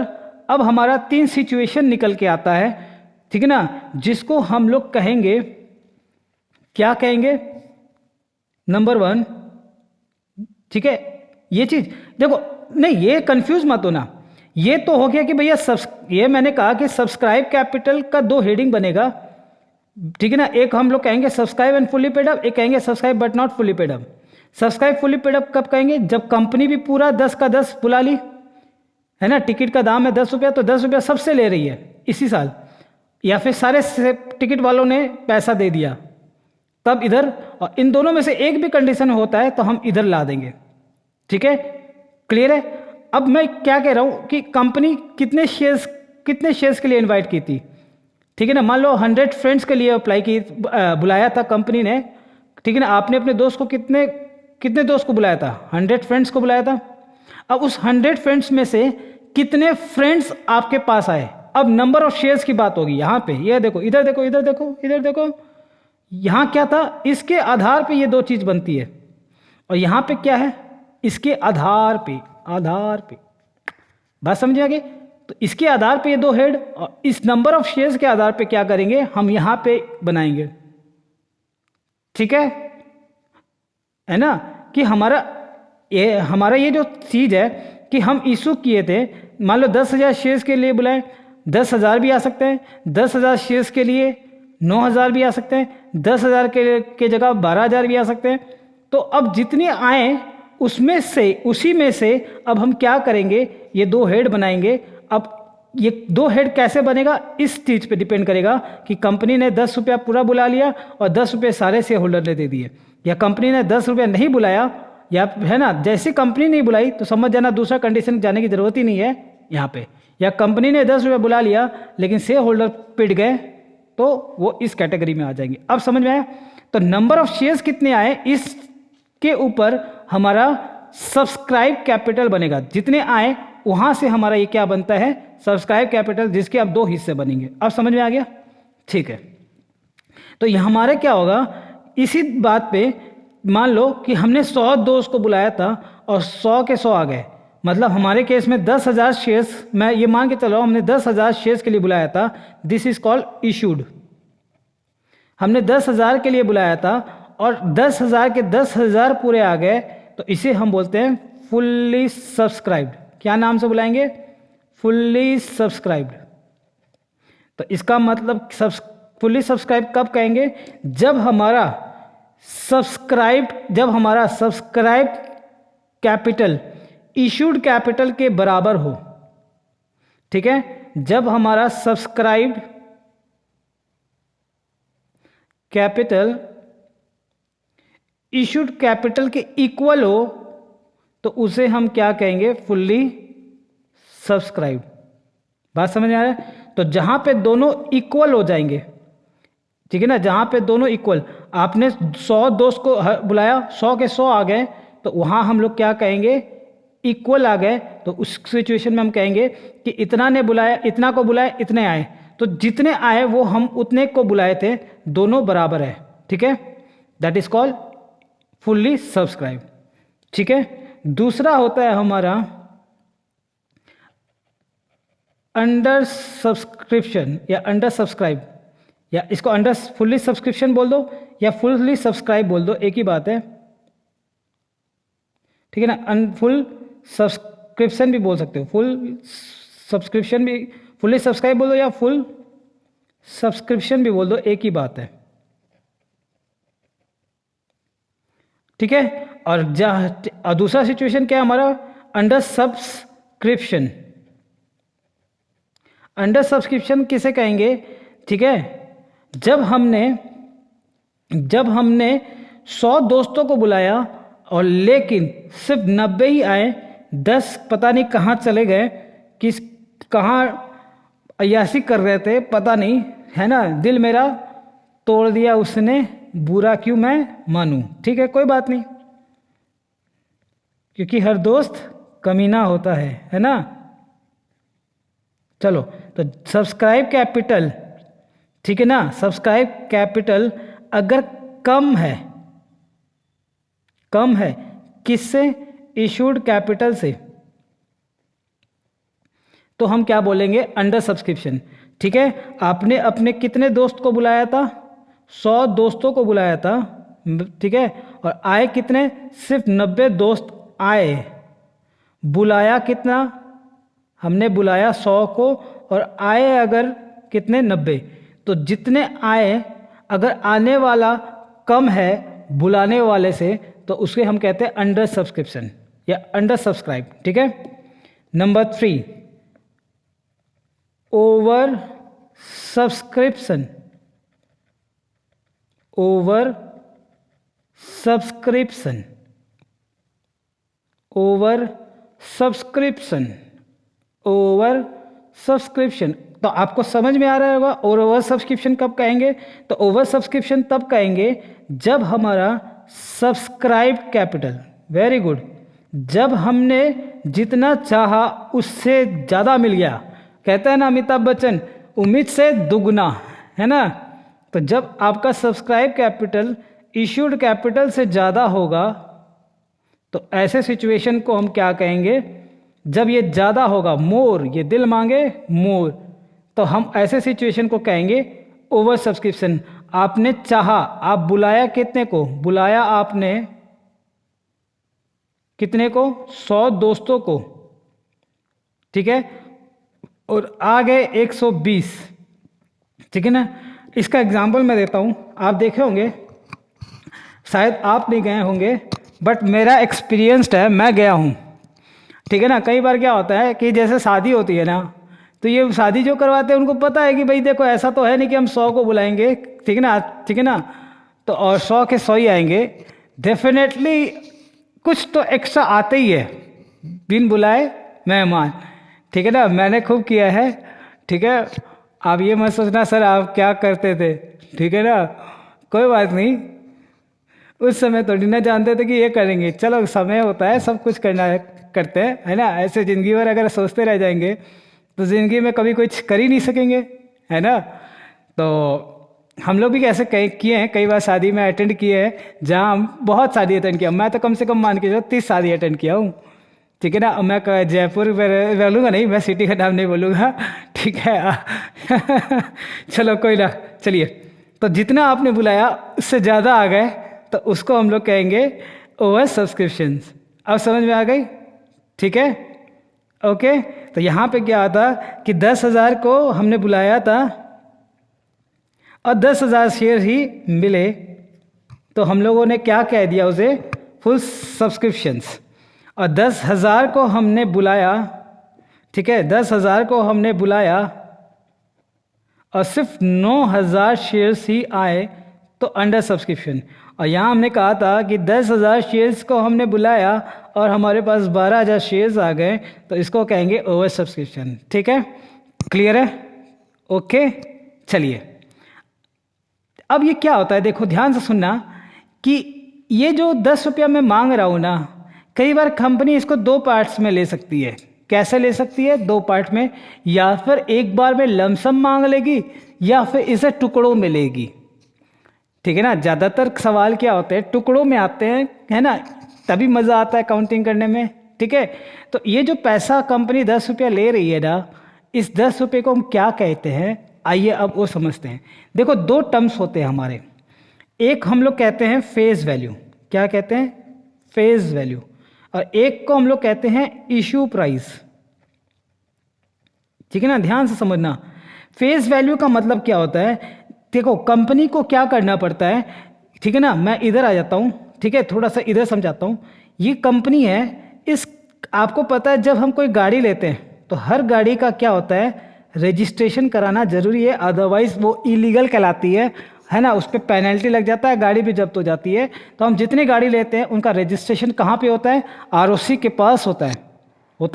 A: अब हमारा 3 सिचुएशन निकल के आता है, ठीक है ना, जिसको हम लोग कहेंगे, क्या कहेंगे, नंबर 1, ठीक है। ये चीज देखो, नहीं ये कंफ्यूज मत होना, ये तो हो गया कि भैया ये मैंने कहा कि सब्सक्राइब कैपिटल का 2 हेडिंग बनेगा, ठीक है ना। एक हम लोग कहेंगे subscribe and fully paid up, एक कहेंगे subscribe but not fully paid up. Subscribe fully paid up कब कहेंगे, जब कंपनी भी पूरा 10 का 10 बुला ली, है ना, टिकट का दाम है 10 रुपया, तो 10 रुपया सबसे ले रही है इसी साल, या फिर सारे टिकट वालों ने पैसा दे दिया, तब इधर, और इन दोनों में से एक भी कंडीशन होता है तो हम इधर ला देंगे, ठीक है, क्लियर है। अब मैं क्या कह रहा हूं कि कंपनी कितने शेयर्स के लिए इनवाइट की थी, ठीक है ना। मान लो 100 फ्रेंड्स के लिए अप्लाई की, बुलाया था कंपनी ने, ठीक है ना। आपने अपने दोस्त को कितने दोस्त को बुलाया था, 100 फ्रेंड्स को बुलाया था। अब उस 100 फ्रेंड्स में से कितने फ्रेंड्स आपके पास आए, अब नंबर ऑफ शेयर्स की बात होगी यहाँ पे। ये देखो, इधर देखो, इधर देखो, इधर देखो, यहाँ क्या था, इसके आधार पे ये 2 चीज बनती है, और यहाँ पे क्या है, इसके आधार पे बात समझ आ गई। तो इसके आधार पे ये 2 हेड, और इस नंबर ऑफ शेयर्स के आधार पे क्या करेंगे, हम यहाँ पे बनाएंगे, ठीक है ना, कि हमारा ये जो चीज है कि हम इशू किए थे, मान लो 10,000 शेयर्स के लिए बुलाए, 10,000 भी आ सकते हैं, 10,000 शेयर्स के लिए 9,000 भी आ सकते हैं, 10,000 के जगह 12,000 भी आ सकते हैं। तो अब जितने आए उसी में से अब हम क्या करेंगे, ये 2 हेड बनाएंगे। अब ये 2 हेड कैसे बनेगा, इस चीज पे डिपेंड करेगा कि कंपनी ने 10 रुपया पूरा बुला लिया और 10 रुपये सारे शेयर होल्डर ने दे दिए, या कंपनी ने 10 रुपया नहीं बुलाया, या है ना, जैसी कंपनी नहीं बुलाई तो समझ जाना दूसरा कंडीशन जाने की जरूरत ही नहीं है यहाँ पे, या कंपनी ने 10 रुपया बुला लिया लेकिन शेयर होल्डर पिट गए, तो वो इस कैटेगरी में आ जाएंगे। अब समझ में आया। तो नंबर ऑफ शेयर्स कितने आए, इसके ऊपर हमारा सब्सक्राइब कैपिटल बनेगा, जितने आए वहां से हमारा ये क्या बनता है, सब्सक्राइब कैपिटल, जिसके अब 2 हिस्से बनेंगे। अब समझ में आ गया, ठीक है। तो ये हमारे क्या होगा, इसी बात पे मान लो कि हमने 100 दोस्त को बुलाया था और 100 के 100 आ गए, मतलब हमारे केस में 10,000 शेयर्स, मैं ये मान के चलो हमने 10,000 शेयर्स के लिए बुलाया था, दिस इज कॉल्ड इशूड। हमने 10,000 के लिए बुलाया था और 10,000 के 10,000 पूरे आ गए, तो इसे हम बोलते हैं फुल्ली सब्सक्राइब्ड। क्या नाम से बुलाएंगे, फुल्ली सब्सक्राइब्ड। तो इसका मतलब फुल्ली सब्सक्राइब कब कहेंगे, जब हमारा सब्सक्राइब कैपिटल इशूड कैपिटल के बराबर हो, ठीक है। जब हमारा सब्सक्राइब्ड कैपिटल इशूड कैपिटल के इक्वल हो, तो उसे हम क्या कहेंगे, फुल्ली सब्सक्राइब। बात समझ आ रहा है। तो जहां पे दोनों इक्वल हो जाएंगे, ठीक है ना, जहां पे दोनों इक्वल, आपने 100 दोस्त को बुलाया, 100 के 100 आ गए, तो वहां हम लोग क्या कहेंगे, इक्वल आ गए। तो उस सिचुएशन में हम कहेंगे कि इतना ने बुलाया, इतना को बुलाया, इतने आए, तो जितने आए वो हम उतने को बुलाए थे, दोनों बराबर है, ठीक है। That is called fully subscribe, ठीक है। दूसरा होता है हमारा अंडर सब्सक्रिप्शन या अंडर सब्सक्राइब, या इसको अंडर फुल्ली सब्सक्रिप्शन बोल दो या फुल्ली सब्सक्राइब बोल दो, एक ही बात है, ठीक है ना। फुल सब्सक्रिप्शन भी बोल सकते हो, फुल सब्सक्रिप्शन भी, फुल्ली सब्सक्राइब बोल दो या फुल सब्सक्रिप्शन भी बोल दो, एक ही बात है, ठीक है। और दूसरा सिचुएशन क्या है हमारा, अंडर सब्सक्रिप्शन। अंडर सब्सक्रिप्शन किसे कहेंगे, ठीक है, जब हमने 100 दोस्तों को बुलाया और लेकिन सिर्फ 90 ही आए, 10 पता नहीं कहाँ चले गए, कहाँ अय्यासी कर रहे थे पता नहीं, है ना, दिल मेरा तोड़ दिया उसने, बुरा क्यों मैं मानूं, ठीक है, कोई बात नहीं, क्योंकि हर दोस्त कमीना होता है ना। चलो, तो सब्सक्राइब कैपिटल, ठीक है ना, सब्सक्राइब कैपिटल अगर कम है, कम है किससे, इशूड कैपिटल से, तो हम क्या बोलेंगे, अंडर सब्सक्रिप्शन। ठीक है, आपने अपने कितने दोस्त को बुलाया था, 100 दोस्तों को बुलाया था, ठीक है, और आए कितने, सिर्फ 90 दोस्त आए। बुलाया कितना, हमने बुलाया 100 को और आए अगर कितने, 90। तो जितने आए, अगर आने वाला कम है बुलाने वाले से, तो उसके हम कहते हैं अंडर सब्सक्रिप्शन या अंडर सब्सक्राइब। ठीक है। Number 3, over subscription, over subscription, over subscription, over subscription. तो आपको समझ में आ रहा होगा और ओवर सब्सक्रिप्शन कब कहेंगे, तो ओवर सब्सक्रिप्शन तब कहेंगे जब हमारा सब्सक्राइब कैपिटल, वेरी गुड, जब हमने जितना चाहा उससे ज़्यादा मिल गया। कहते हैं ना अमिताभ बच्चन, उम्मीद से दुगना, है ना। तो जब आपका सब्सक्राइब कैपिटल इश्यूड कैपिटल से ज़्यादा होगा, तो ऐसे सिचुएशन को हम क्या कहेंगे, जब ये ज़्यादा होगा, मोर, ये दिल मांगे मोर, तो हम ऐसे सिचुएशन को कहेंगे ओवर सब्सक्रिप्शन। आपने चाहा, आप बुलाया कितने को, बुलाया आपने कितने को, 100 दोस्तों को, ठीक है, और आ गए 120, ठीक है ना। इसका एग्जाम्पल मैं देता हूँ, आप देखे होंगे, शायद आप नहीं गए होंगे, बट मेरा एक्सपीरियंस्ड है, मैं गया हूँ। ठीक है ना। कई बार क्या होता है कि जैसे शादी होती है ना, तो ये शादी जो करवाते हैं उनको पता है कि भाई देखो ऐसा तो है नहीं कि हम 100 को बुलाएंगे, ठीक है ना, ठीक है ना, तो और 100 के 100 ही आएंगे। डेफिनेटली कुछ तो एक्स्ट्रा आते ही है, बिन बुलाए मेहमान, ठीक है ना। मैंने खूब किया है, ठीक है। आप ये मत सोचना सर आप क्या करते थे, ठीक है ना, कोई बात नहीं, उस समय तो ना जानते थे कि ये करेंगे, चलो समय होता है, सब कुछ करना है, करते हैं, है ना। ऐसे ज़िंदगी भर अगर सोचते रह जाएंगे तो ज़िंदगी में कभी कुछ कर ही नहीं सकेंगे, है ना। तो हम लोग भी ऐसे कई किए हैं, कई बार शादी में अटेंड किए हैं, जहाँ बहुत शादी अटेंड किया, मैं तो कम से कम मान के चलो 30 शादी अटेंड किया हूँ, ठीक है ना। मैं जयपुर बोलूँगा नहीं, मैं सिटी का नाम नहीं बोलूँगा, ठीक है। चलो कोई ना, चलिए। तो जितना आपने बुलाया उससे ज़्यादा आ गए, तो उसको हम लोग कहेंगे ओवर सब्सक्रिप्शंस। अब समझ में आ गई, ठीक है, ओके। तो यहाँ पे क्या आता कि 10,000 को हमने बुलाया था और 10,000 शेयर ही मिले, तो हम लोगों ने क्या कह दिया उसे, फुल सब्सक्रिप्शंस। और 10,000 को हमने बुलाया, ठीक है, 10,000 को हमने बुलाया और सिर्फ 9,000 शेयर्स ही आए, तो अंडर सब्सक्रिप्शन। और यहाँ हमने कहा था कि 10,000 शेयर्स को हमने बुलाया और हमारे पास 12,000 शेयर्स आ गए, तो इसको कहेंगे ओवर सब्सक्रिप्शन। ठीक है, क्लियर है, ओके। चलिए, अब ये क्या होता है, देखो ध्यान से सुनना कि ये जो 10 रुपया मैं मांग रहा हूँ ना, कई बार कंपनी इसको 2 पार्ट्स में ले सकती है। कैसे ले सकती है, 2 पार्ट में, या फिर एक बार में लमसम मांग लेगी या फिर इसे टुकड़ों में लेगी, ठीक है ना। ज़्यादातर सवाल क्या होते हैं, टुकड़ों में आते हैं, है ना, तभी मज़ा आता है काउंटिंग करने में, ठीक है। तो ये जो पैसा कंपनी 10 रुपया ले रही है ना, इस 10 रुपये को हम क्या कहते हैं, आइए अब वो समझते हैं। देखो 2 टर्म्स होते हैं हमारे, एक हम लोग कहते हैं फेस वैल्यू, क्या कहते हैं, फेस वैल्यू, और एक को हम लोग कहते हैं इशू प्राइस, ठीक है ना। ध्यान से समझना, फेस वैल्यू का मतलब क्या होता है, देखो कंपनी को क्या करना पड़ता है, ठीक है ना। मैं इधर आ जाता हूँ, ठीक है, थोड़ा सा इधर समझाता हूँ। ये कंपनी है, इस आपको पता है जब हम कोई गाड़ी लेते हैं तो हर गाड़ी का क्या होता है, रजिस्ट्रेशन कराना जरूरी है, अदरवाइज वो इलीगल कहलाती है ना, उस पर पेनल्टी लग जाता है, गाड़ी भी जब्त हो जाती है। तो हम जितनी गाड़ी लेते हैं उनका रजिस्ट्रेशन कहाँ पे होता है, आरओसी के पास होता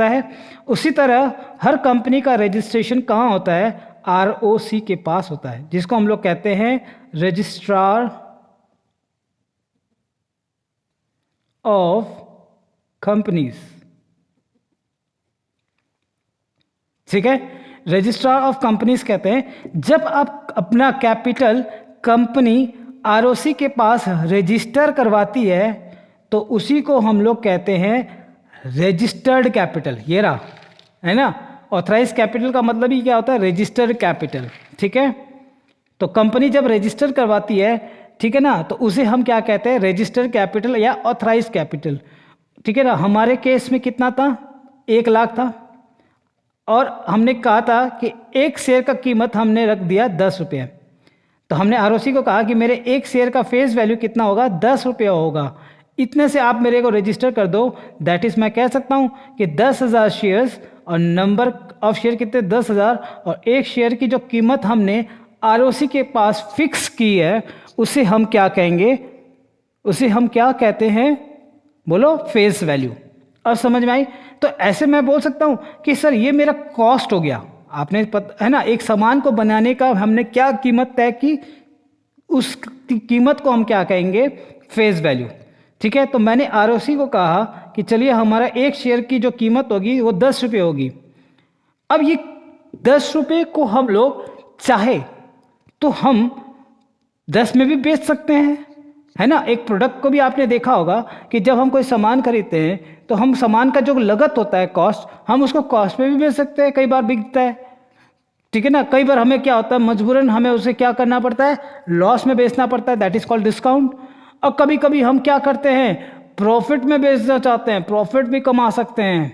A: है। उसी तरह हर कंपनी का रजिस्ट्रेशन कहाँ होता है, आरओसी के पास होता है, जिसको हम लोग कहते हैं रजिस्ट्रार ऑफ कंपनीज, ठीक है। रजिस्ट्रार ऑफ कंपनीज कहते हैं जब आप अपना कैपिटल कंपनी आरओसी के पास रजिस्टर करवाती है तो उसी को हम लोग कहते हैं रजिस्टर्ड कैपिटल। ये रहा, है ना। ऑथराइज कैपिटल का मतलब ही क्या होता है? रजिस्टर्ड कैपिटल, ठीक है। तो कंपनी जब रजिस्टर करवाती है, ठीक है ना, तो उसे हम क्या कहते हैं? रजिस्टर्ड कैपिटल या ऑथराइज कैपिटल, ठीक है ना। हमारे केस में कितना था? 1 लाख था, और हमने कहा था कि एक शेयर का कीमत हमने रख दिया 10 रुपये। तो हमने आरओसी को कहा कि मेरे एक शेयर का फेस वैल्यू कितना होगा? 10 रुपये होगा। इतने से आप मेरे को रजिस्टर कर दो। दैट इज मैं कह सकता हूँ कि 10,000 शेयर्स, और नंबर ऑफ शेयर कितने? 10,000, और एक शेयर की जो कीमत हमने आरओसी के पास फिक्स की है उसे हम क्या कहेंगे? उसे हम क्या कहते हैं? बोलो, फेस वैल्यू। अब समझ में आई? तो ऐसे मैं बोल सकता हूँ कि सर ये मेरा कॉस्ट हो गया। आपने पता है ना, एक सामान को बनाने का हमने क्या कीमत तय की, उस कीमत को हम क्या कहेंगे? फेस वैल्यू, ठीक है। तो मैंने आरओसी को कहा कि चलिए हमारा एक शेयर की जो कीमत होगी वो 10 रुपये होगी। अब ये 10 रुपये को हम लोग चाहे तो हम 10 में भी बेच सकते हैं, है ना। एक प्रोडक्ट को भी आपने देखा होगा कि जब हम कोई सामान खरीदते हैं तो हम सामान का जो लागत होता है, कॉस्ट, हम उसको कॉस्ट में भी बेच सकते हैं, कई बार बिकता है, ठीक है ना। कई बार हमें क्या होता है, मजबूरन हमें उसे क्या करना पड़ता है? लॉस में बेचना पड़ता है, दैट इज कॉल्ड डिस्काउंट। और कभी कभी हम क्या करते हैं? प्रॉफिट में बेचना चाहते हैं, प्रॉफिट भी कमा सकते हैं।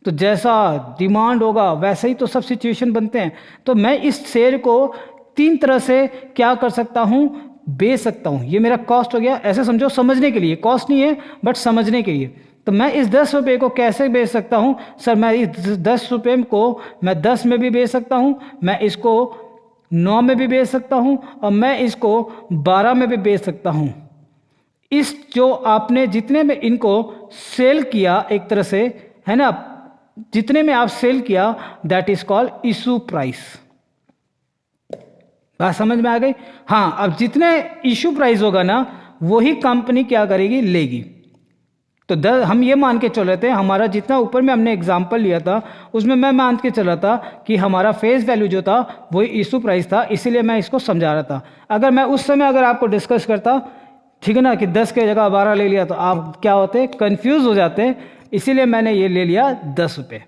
A: तो जैसा डिमांड होगा वैसे ही तो सब सिचुएशन बनते हैं। तो मैं इस शेयर को 3 तरह से क्या कर सकता हूँ? बेच सकता हूँ। ये मेरा कॉस्ट हो गया, ऐसे समझो, समझने के लिए। कॉस्ट नहीं है बट समझने के लिए। तो मैं इस 10 रुपये को कैसे बेच सकता हूँ? सर मैं इस 10 रुपये को मैं 10 में भी बेच सकता हूँ, मैं इसको 9 में भी बेच सकता हूँ, और मैं इसको 12 में भी बेच सकता हूँ। इस जो आपने जितने में इनको सेल किया, एक तरह से, है ना, जितने में आप सेल किया, that is called issue price. बात समझ में आ गई? हाँ, अब जितने इशू प्राइस होगा ना, वही कंपनी क्या करेगी? लेगी। तो हम ये मान के चल रहे थे, हमारा जितना ऊपर में हमने एग्जांपल लिया था उसमें मैं मान के चला था कि हमारा फेस वैल्यू जो था वही इशू प्राइस था, इसीलिए मैं इसको समझा रहा था। अगर मैं उस समय अगर आपको डिस्कस करता, ठीक है ना, कि 10 के जगह 12 ले लिया, तो आप क्या होते? कंफ्यूज हो जाते। इसीलिए मैंने ये ले लिया 10 रुपये।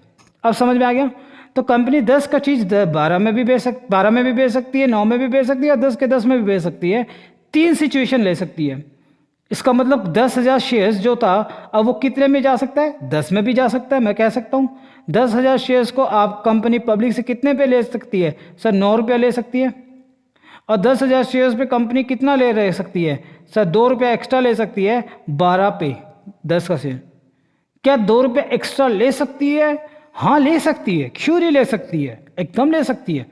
A: अब समझ में आ गया? तो कंपनी 10 का चीज़ 12 में भी बेच 12 में भी बेच सकती है, 9 में भी बेच सकती है, और 10 के 10 में भी बेच सकती है। 3 सिचुएशन ले सकती है। इसका मतलब 10,000 शेयर्स जो था, अब वो कितने में जा सकता है? 10 में भी जा सकता है। मैं कह सकता हूँ 10,000 शेयर्स को आप कंपनी पब्लिक से कितने पे ले सकती है? सर 9 रुपये ले सकती है। और 10,000 शेयर्स पे कंपनी कितना ले रह सकती है? सर 2 रुपये एक्स्ट्रा ले सकती है 12 पे 10 का शेयर। क्या 2 रुपये एक्स्ट्रा ले सकती है? हाँ ले सकती है। क्यों नहीं ले सकती है? एकदम ले सकती है।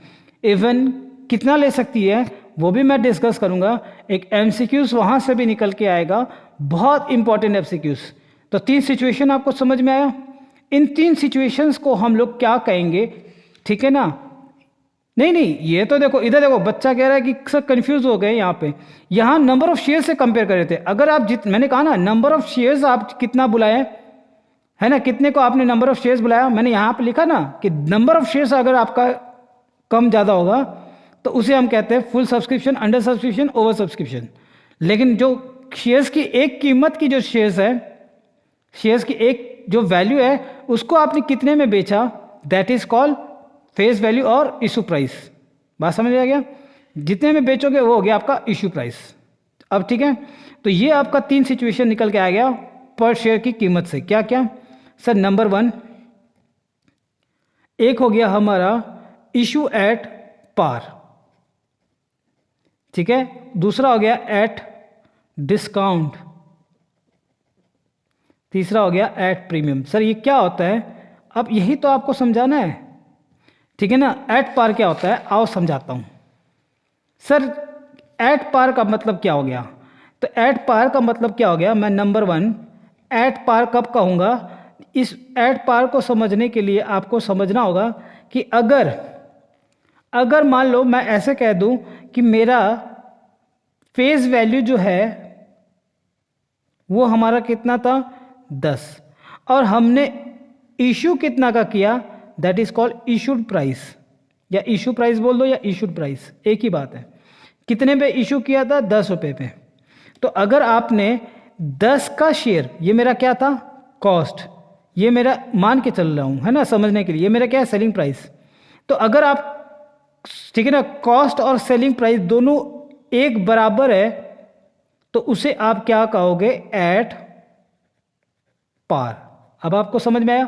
A: इवन कितना ले सकती है वो भी मैं डिस्कस करूंगा। एक एमसीक्यूज वहां से भी निकल के आएगा, बहुत इंपॉर्टेंट एमसीक्यूज। तो 3 सिचुएशन आपको समझ में आया? इन 3 सिचुएशंस को हम लोग क्या कहेंगे? ठीक है ना। नहीं, ये तो देखो, इधर देखो, बच्चा कह रहा है कि सर कंफ्यूज हो गए यहाँ पे। यहाँ नंबर ऑफ शेयर से कंपेयर कर रहे थे। अगर आप मैंने कहा ना, नंबर ऑफ शेयर्स आप कितना बुलाए, है ना, कितने को आपने नंबर ऑफ शेयर्स बुलाया। मैंने यहाँ पे लिखा ना कि नंबर ऑफ शेयर्स अगर आपका कम ज़्यादा होगा तो उसे हम कहते हैं full subscription, under subscription, over subscription. लेकिन जो शेयर्स की एक कीमत की जो शेयर्स है, शेयर्स की एक जो वैल्यू है, उसको आपने कितने में बेचा, that is called face value और इशू प्राइस। बात समझ आ गया? जितने में बेचोगे वो हो गया आपका इशू प्राइस। अब ठीक है, तो ये आपका 3 सिचुएशन निकल के आ गया पर शेयर की कीमत से। क्या क्या? सर नंबर 1, एक हो गया हमारा इशू एट पार, ठीक है। दूसरा हो गया एट डिस्काउंट, तीसरा हो गया एट प्रीमियम। सर ये क्या होता है? अब यही तो आपको समझाना है, ठीक है ना। एट पार क्या होता है, आओ समझाता हूं। सर एट पार का मतलब क्या हो गया? तो एट पार का मतलब क्या हो गया? मैं नंबर 1 एट पार कब कहूँगा? इस एट पार को समझने के लिए आपको समझना होगा कि अगर मान लो मैं ऐसे कह दूं कि मेरा फेस वैल्यू जो है वो हमारा कितना था? 10, और हमने इशू कितना का किया? That is called issued price. या इशू प्राइस बोल दो या इशूड प्राइस, एक ही बात है। कितने पे इशू किया था? 10 रुपये पे। तो अगर आपने 10 का शेयर, ये मेरा क्या था? कॉस्ट, ये मेरा मान के चल रहा हूँ, है ना, समझने के लिए, ये मेरा क्या है? Selling price. तो अगर आप, ठीक है ना, कॉस्ट और सेलिंग प्राइस दोनों एक बराबर है तो उसे आप क्या कहोगे? At par. अब आपको समझ में आया?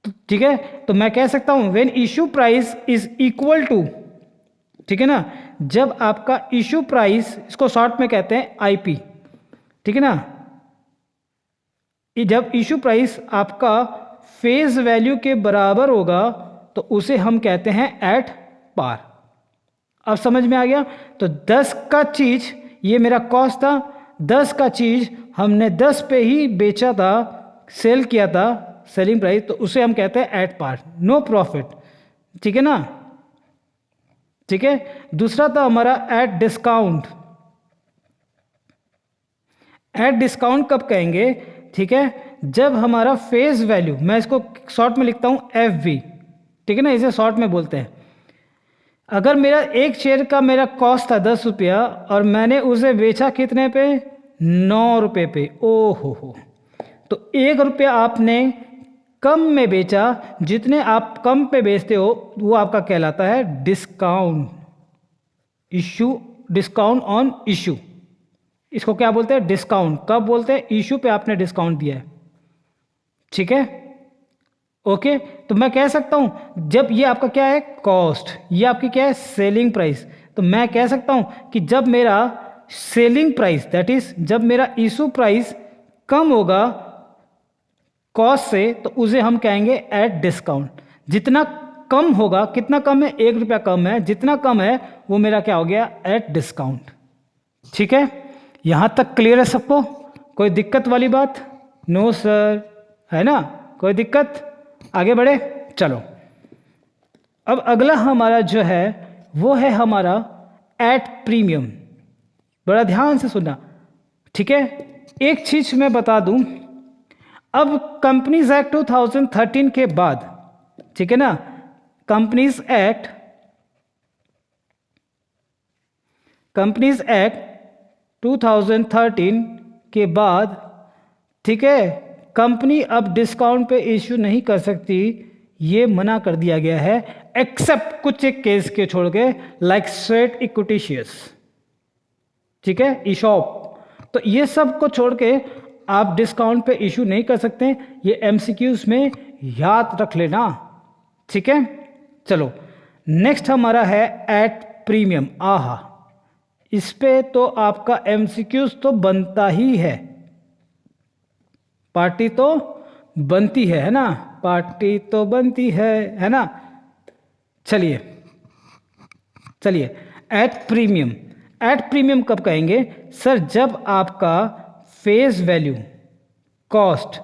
A: तो ठीक है, तो मैं कह सकता हूं when issue price is equal to, ठीक है ना, जब आपका इशू प्राइस, इसको शॉर्ट में कहते हैं आईपी, ठीक है ना, जब इशू प्राइस आपका फेस वैल्यू के बराबर होगा तो उसे हम कहते हैं एट पार। अब समझ में आ गया? तो 10 का चीज, ये मेरा कॉस्ट था, 10 का चीज हमने 10 पे ही बेचा था, सेल किया था, सेलिंग प्राइस, तो उसे हम कहते हैं एट पार, नो प्रॉफिट, ठीक है ना। ठीक है, दूसरा था हमारा एट डिस्काउंट। एट डिस्काउंट कब कहेंगे? ठीक है, जब हमारा फेस वैल्यू, मैं इसको शॉर्ट में लिखता हूं एफ वी, ठीक है ना, इसे शॉर्ट में बोलते हैं। अगर मेरा एक शेयर का मेरा कॉस्ट था 10 रुपया और मैंने उसे बेचा कितने पे? 9 रुपये पे। ओ हो, तो 1 रुपया आपने कम में बेचा, जितने आप कम पे बेचते हो वो आपका कहलाता है discount. Issue, discount on issue, इसको क्या बोलते हैं? डिस्काउंट। कब बोलते हैं? इशू पे आपने डिस्काउंट दिया है, ठीक है, ओके। तो मैं कह सकता हूं जब ये आपका क्या है? कॉस्ट, ये आपकी क्या है? Selling price. तो मैं कह सकता हूं कि जब मेरा सेलिंग प्राइस, दैट इज जब मेरा इशू प्राइस कम होगा कॉस्ट से, तो उसे हम कहेंगे एट डिस्काउंट। जितना कम होगा, कितना कम है? 1 रुपया कम है, जितना कम है वो मेरा क्या हो गया? At discount. ठीक है, यहां तक क्लियर है सबको? कोई दिक्कत वाली बात? नो सर, है ना, कोई दिक्कत? आगे बढ़े, चलो। अब अगला हमारा जो है वो है हमारा एट प्रीमियम। बड़ा ध्यान से सुनना, ठीक है। एक चीज मैं बता दूं, अब कंपनीज एक्ट 2013 के बाद, ठीक है ना, कंपनीज एक्ट 2013 के बाद, ठीक है, कंपनी अब डिस्काउंट पे इश्यू नहीं कर सकती, ये मना कर दिया गया है, एक्सेप्ट कुछ एक केस के छोड़ के, लाइक स्वेट इक्विटी शेयर्स, ठीक है, ईशॉप। तो ये सब को छोड़ के आप डिस्काउंट पे इशू नहीं कर सकते। ये एमसीक्यूज में याद रख लेना, ठीक है। चलो नेक्स्ट हमारा है एट प्रीमियम। आहा, इस पे तो आपका एमसीक्यूज तो बनता ही है, पार्टी तो बनती है ना, पार्टी तो बनती है ना। चलिए चलिए, एट प्रीमियम। एट प्रीमियम कब कहेंगे? सर जब आपका फेस वैल्यू कॉस्ट,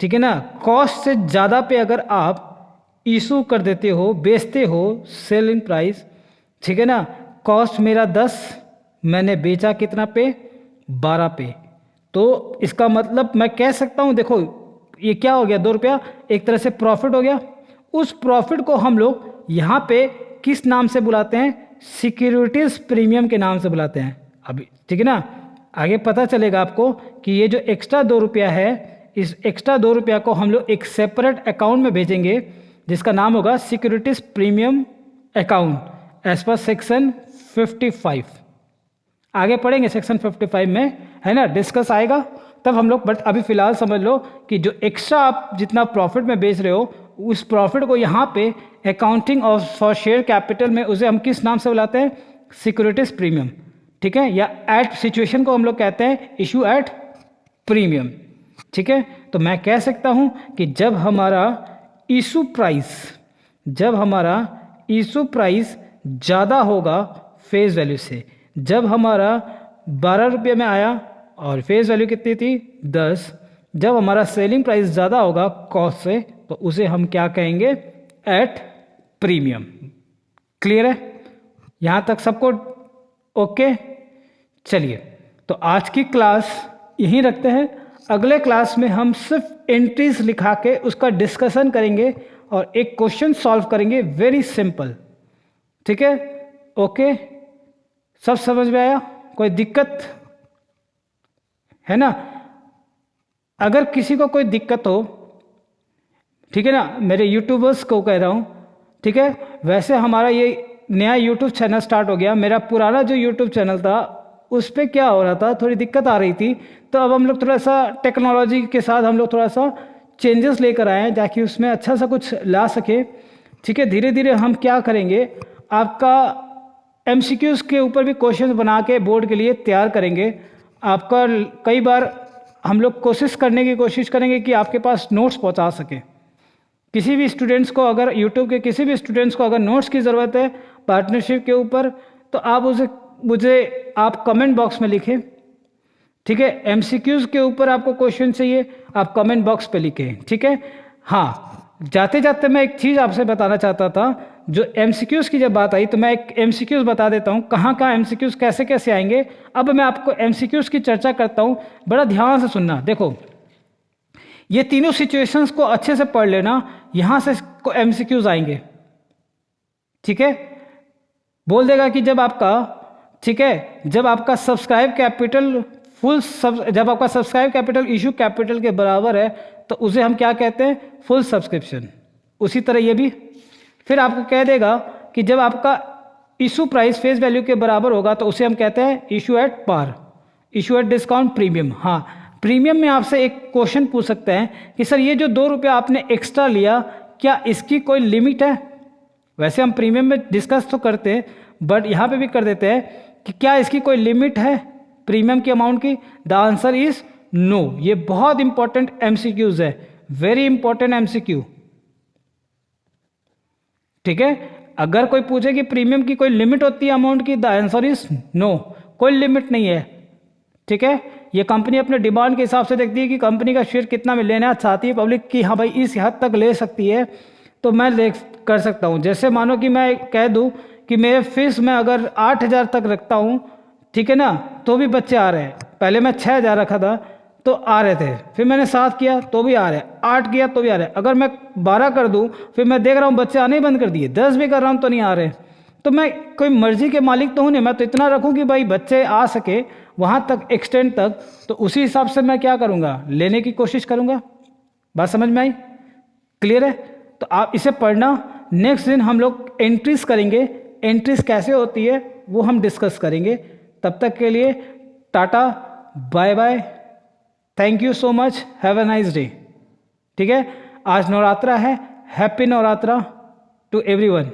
A: ठीक है ना, कॉस्ट से ज़्यादा पे अगर आप इशू कर देते हो, बेचते हो, सेलिंग प्राइस, ठीक है ना, कॉस्ट मेरा 10, मैंने बेचा कितना पे? 12 पे। तो इसका मतलब मैं कह सकता हूं, देखो ये क्या हो गया? 2 रुपया, एक तरह से प्रॉफिट हो गया। उस प्रॉफिट को हम लोग यहाँ पे किस नाम से बुलाते हैं? सिक्योरिटीज प्रीमियम के नाम से बुलाते हैं अभी, ठीक है ना। आगे पता चलेगा आपको कि ये जो एक्स्ट्रा 2 रुपया है, इस एक्स्ट्रा 2 रुपया को हम लोग एक सेपरेट अकाउंट में भेजेंगे जिसका नाम होगा securities premium account as per section 55। आगे पढ़ेंगे सेक्शन 55 में, है ना, डिस्कस आएगा तब हम लोग। बट अभी फिलहाल समझ लो कि जो एक्स्ट्रा आप जितना प्रॉफिट में बेच रहे हो, उस प्रॉफिट को यहाँ पे accounting of for share capital में उसे हम किस नाम से बुलाते हैं? सिक्योरिटीज प्रीमियम, ठीक है, या एट सिचुएशन को हम लोग कहते हैं इशू एट प्रीमियम, ठीक है। तो मैं कह सकता हूं कि जब हमारा इशू प्राइस ज़्यादा होगा फेस वैल्यू से, जब हमारा 12 रुपये में आया और फेस वैल्यू कितनी थी? 10, जब हमारा सेलिंग प्राइस ज़्यादा होगा कॉस्ट से, तो उसे हम क्या कहेंगे? At premium. क्लियर है यहाँ तक सबको? ओके, चलिए तो आज की क्लास यहीं रखते हैं। अगले क्लास में हम सिर्फ एंट्रीज लिखा के उसका डिस्कशन करेंगे और एक क्वेश्चन सॉल्व करेंगे, वेरी सिंपल। ठीक है, ओके, सब समझ में आया? कोई दिक्कत है ना? अगर किसी को कोई दिक्कत हो, ठीक है ना, मेरे यूट्यूबर्स को कह रहा हूँ, ठीक है, वैसे हमारा ये नया यूट्यूब चैनल स्टार्ट हो गया। मेरा पुराना जो यूट्यूब चैनल था उस पर क्या हो रहा था, थोड़ी दिक्कत आ रही थी, तो अब हम लोग थोड़ा सा टेक्नोलॉजी के साथ हम लोग थोड़ा सा चेंजेस लेकर आए हैं ताकि उसमें अच्छा सा कुछ ला सके। ठीक है, धीरे धीरे हम क्या करेंगे, आपका एमसीक्यूज़ के ऊपर भी क्वेश्चन बना के बोर्ड के लिए तैयार करेंगे। आपका कई बार हम लोग कोशिश करेंगे कि आपके पास नोट्स पहुंचा सके। किसी भी स्टूडेंट्स को अगर यूट्यूब के किसी भी स्टूडेंट्स को अगर नोट्स की ज़रूरत है पार्टनरशिप के ऊपर, तो आप मुझे आप कमेंट बॉक्स में लिखें। ठीक है, एमसीक्यूज़ के ऊपर आपको क्वेश्चन चाहिए, आप कमेंट बॉक्स पे लिखें। ठीक है, हाँ, जाते जाते मैं एक चीज़ आपसे बताना चाहता था। जो एमसीक्यूज़ की जब बात आई तो मैं एक एमसीक्यूज़ बता देता हूँ, कहाँ कहाँ एमसीक्यूज़ कैसे कैसे आएंगे। अब मैं आपको एमसीक्यूज़ की चर्चा करता हूँ, बड़ा ध्यान से सुनना। देखो, ये तीनों सिचुएशंस को अच्छे से पढ़ लेना, यहाँ से एमसीक्यूज़ आएंगे। ठीक है, बोल देगा कि जब आपका, ठीक है, जब आपका सब्सक्राइब कैपिटल जब आपका सब्सक्राइब कैपिटल इशू कैपिटल के बराबर है तो उसे हम क्या कहते हैं, फुल सब्सक्रिप्शन। उसी तरह ये भी फिर आपको कह देगा कि जब आपका इशू प्राइस फेस वैल्यू के बराबर होगा तो उसे हम कहते हैं issue at par, issue at discount premium. हाँ, प्रीमियम में आपसे एक क्वेश्चन पूछ सकते हैं कि सर ये जो 2 रुपये आपने एक्स्ट्रा लिया, क्या इसकी कोई लिमिट है? वैसे हम प्रीमियम में डिस्कस तो करते हैं, बट यहाँ पे भी कर देते हैं कि क्या इसकी कोई लिमिट है प्रीमियम की अमाउंट की? The answer is no. ये बहुत इंपॉर्टेंट एमसीक्यूज है, वेरी इंपॉर्टेंट एमसीक्यू। ठीक है, अगर कोई पूछे कि प्रीमियम की कोई लिमिट होती है अमाउंट की, द आंसर इज नो, कोई लिमिट नहीं है। ठीक है, ये कंपनी अपने डिमांड के हिसाब से देखती है कि कंपनी का शेयर कितना में लेना चाहती है पब्लिक की, हाँ भाई इस हद तक ले सकती है तो मैं कर सकता हूँ। जैसे मानो कि मैं कह दूँ कि मेरे फीस में अगर 8,000 तक रखता हूँ, ठीक है ना, तो भी बच्चे आ रहे हैं। पहले मैं 6,000 रखा था तो आ रहे थे, फिर मैंने 7 किया तो भी आ रहे, 8 किया तो भी आ रहे। अगर मैं 12 कर दूं फिर मैं देख रहा हूँ बच्चे आने ही बंद कर दिए, 10 भी कर रहा हूँ तो नहीं आ रहे। तो मैं कोई मर्जी के मालिक तो हूँ नहीं, मैं तो इतना रखूँ कि भाई बच्चे आ सके वहाँ तक, एक्सटेंड तक, तो उसी हिसाब से मैं क्या करूँगा, लेने की कोशिश करूँगा। बात समझ में आई? क्लियर है? तो आप इसे पढ़ना। नेक्स्ट दिन हम लोग एंट्रीज करेंगे, एंट्रीज कैसे होती है वो हम डिस्कस करेंगे। तब तक के लिए tata, bye bye, thank you so much, have a nice day. ठीक है, आज नवरात्रा है, हैप्पी नवरात्रा टू एवरीवन।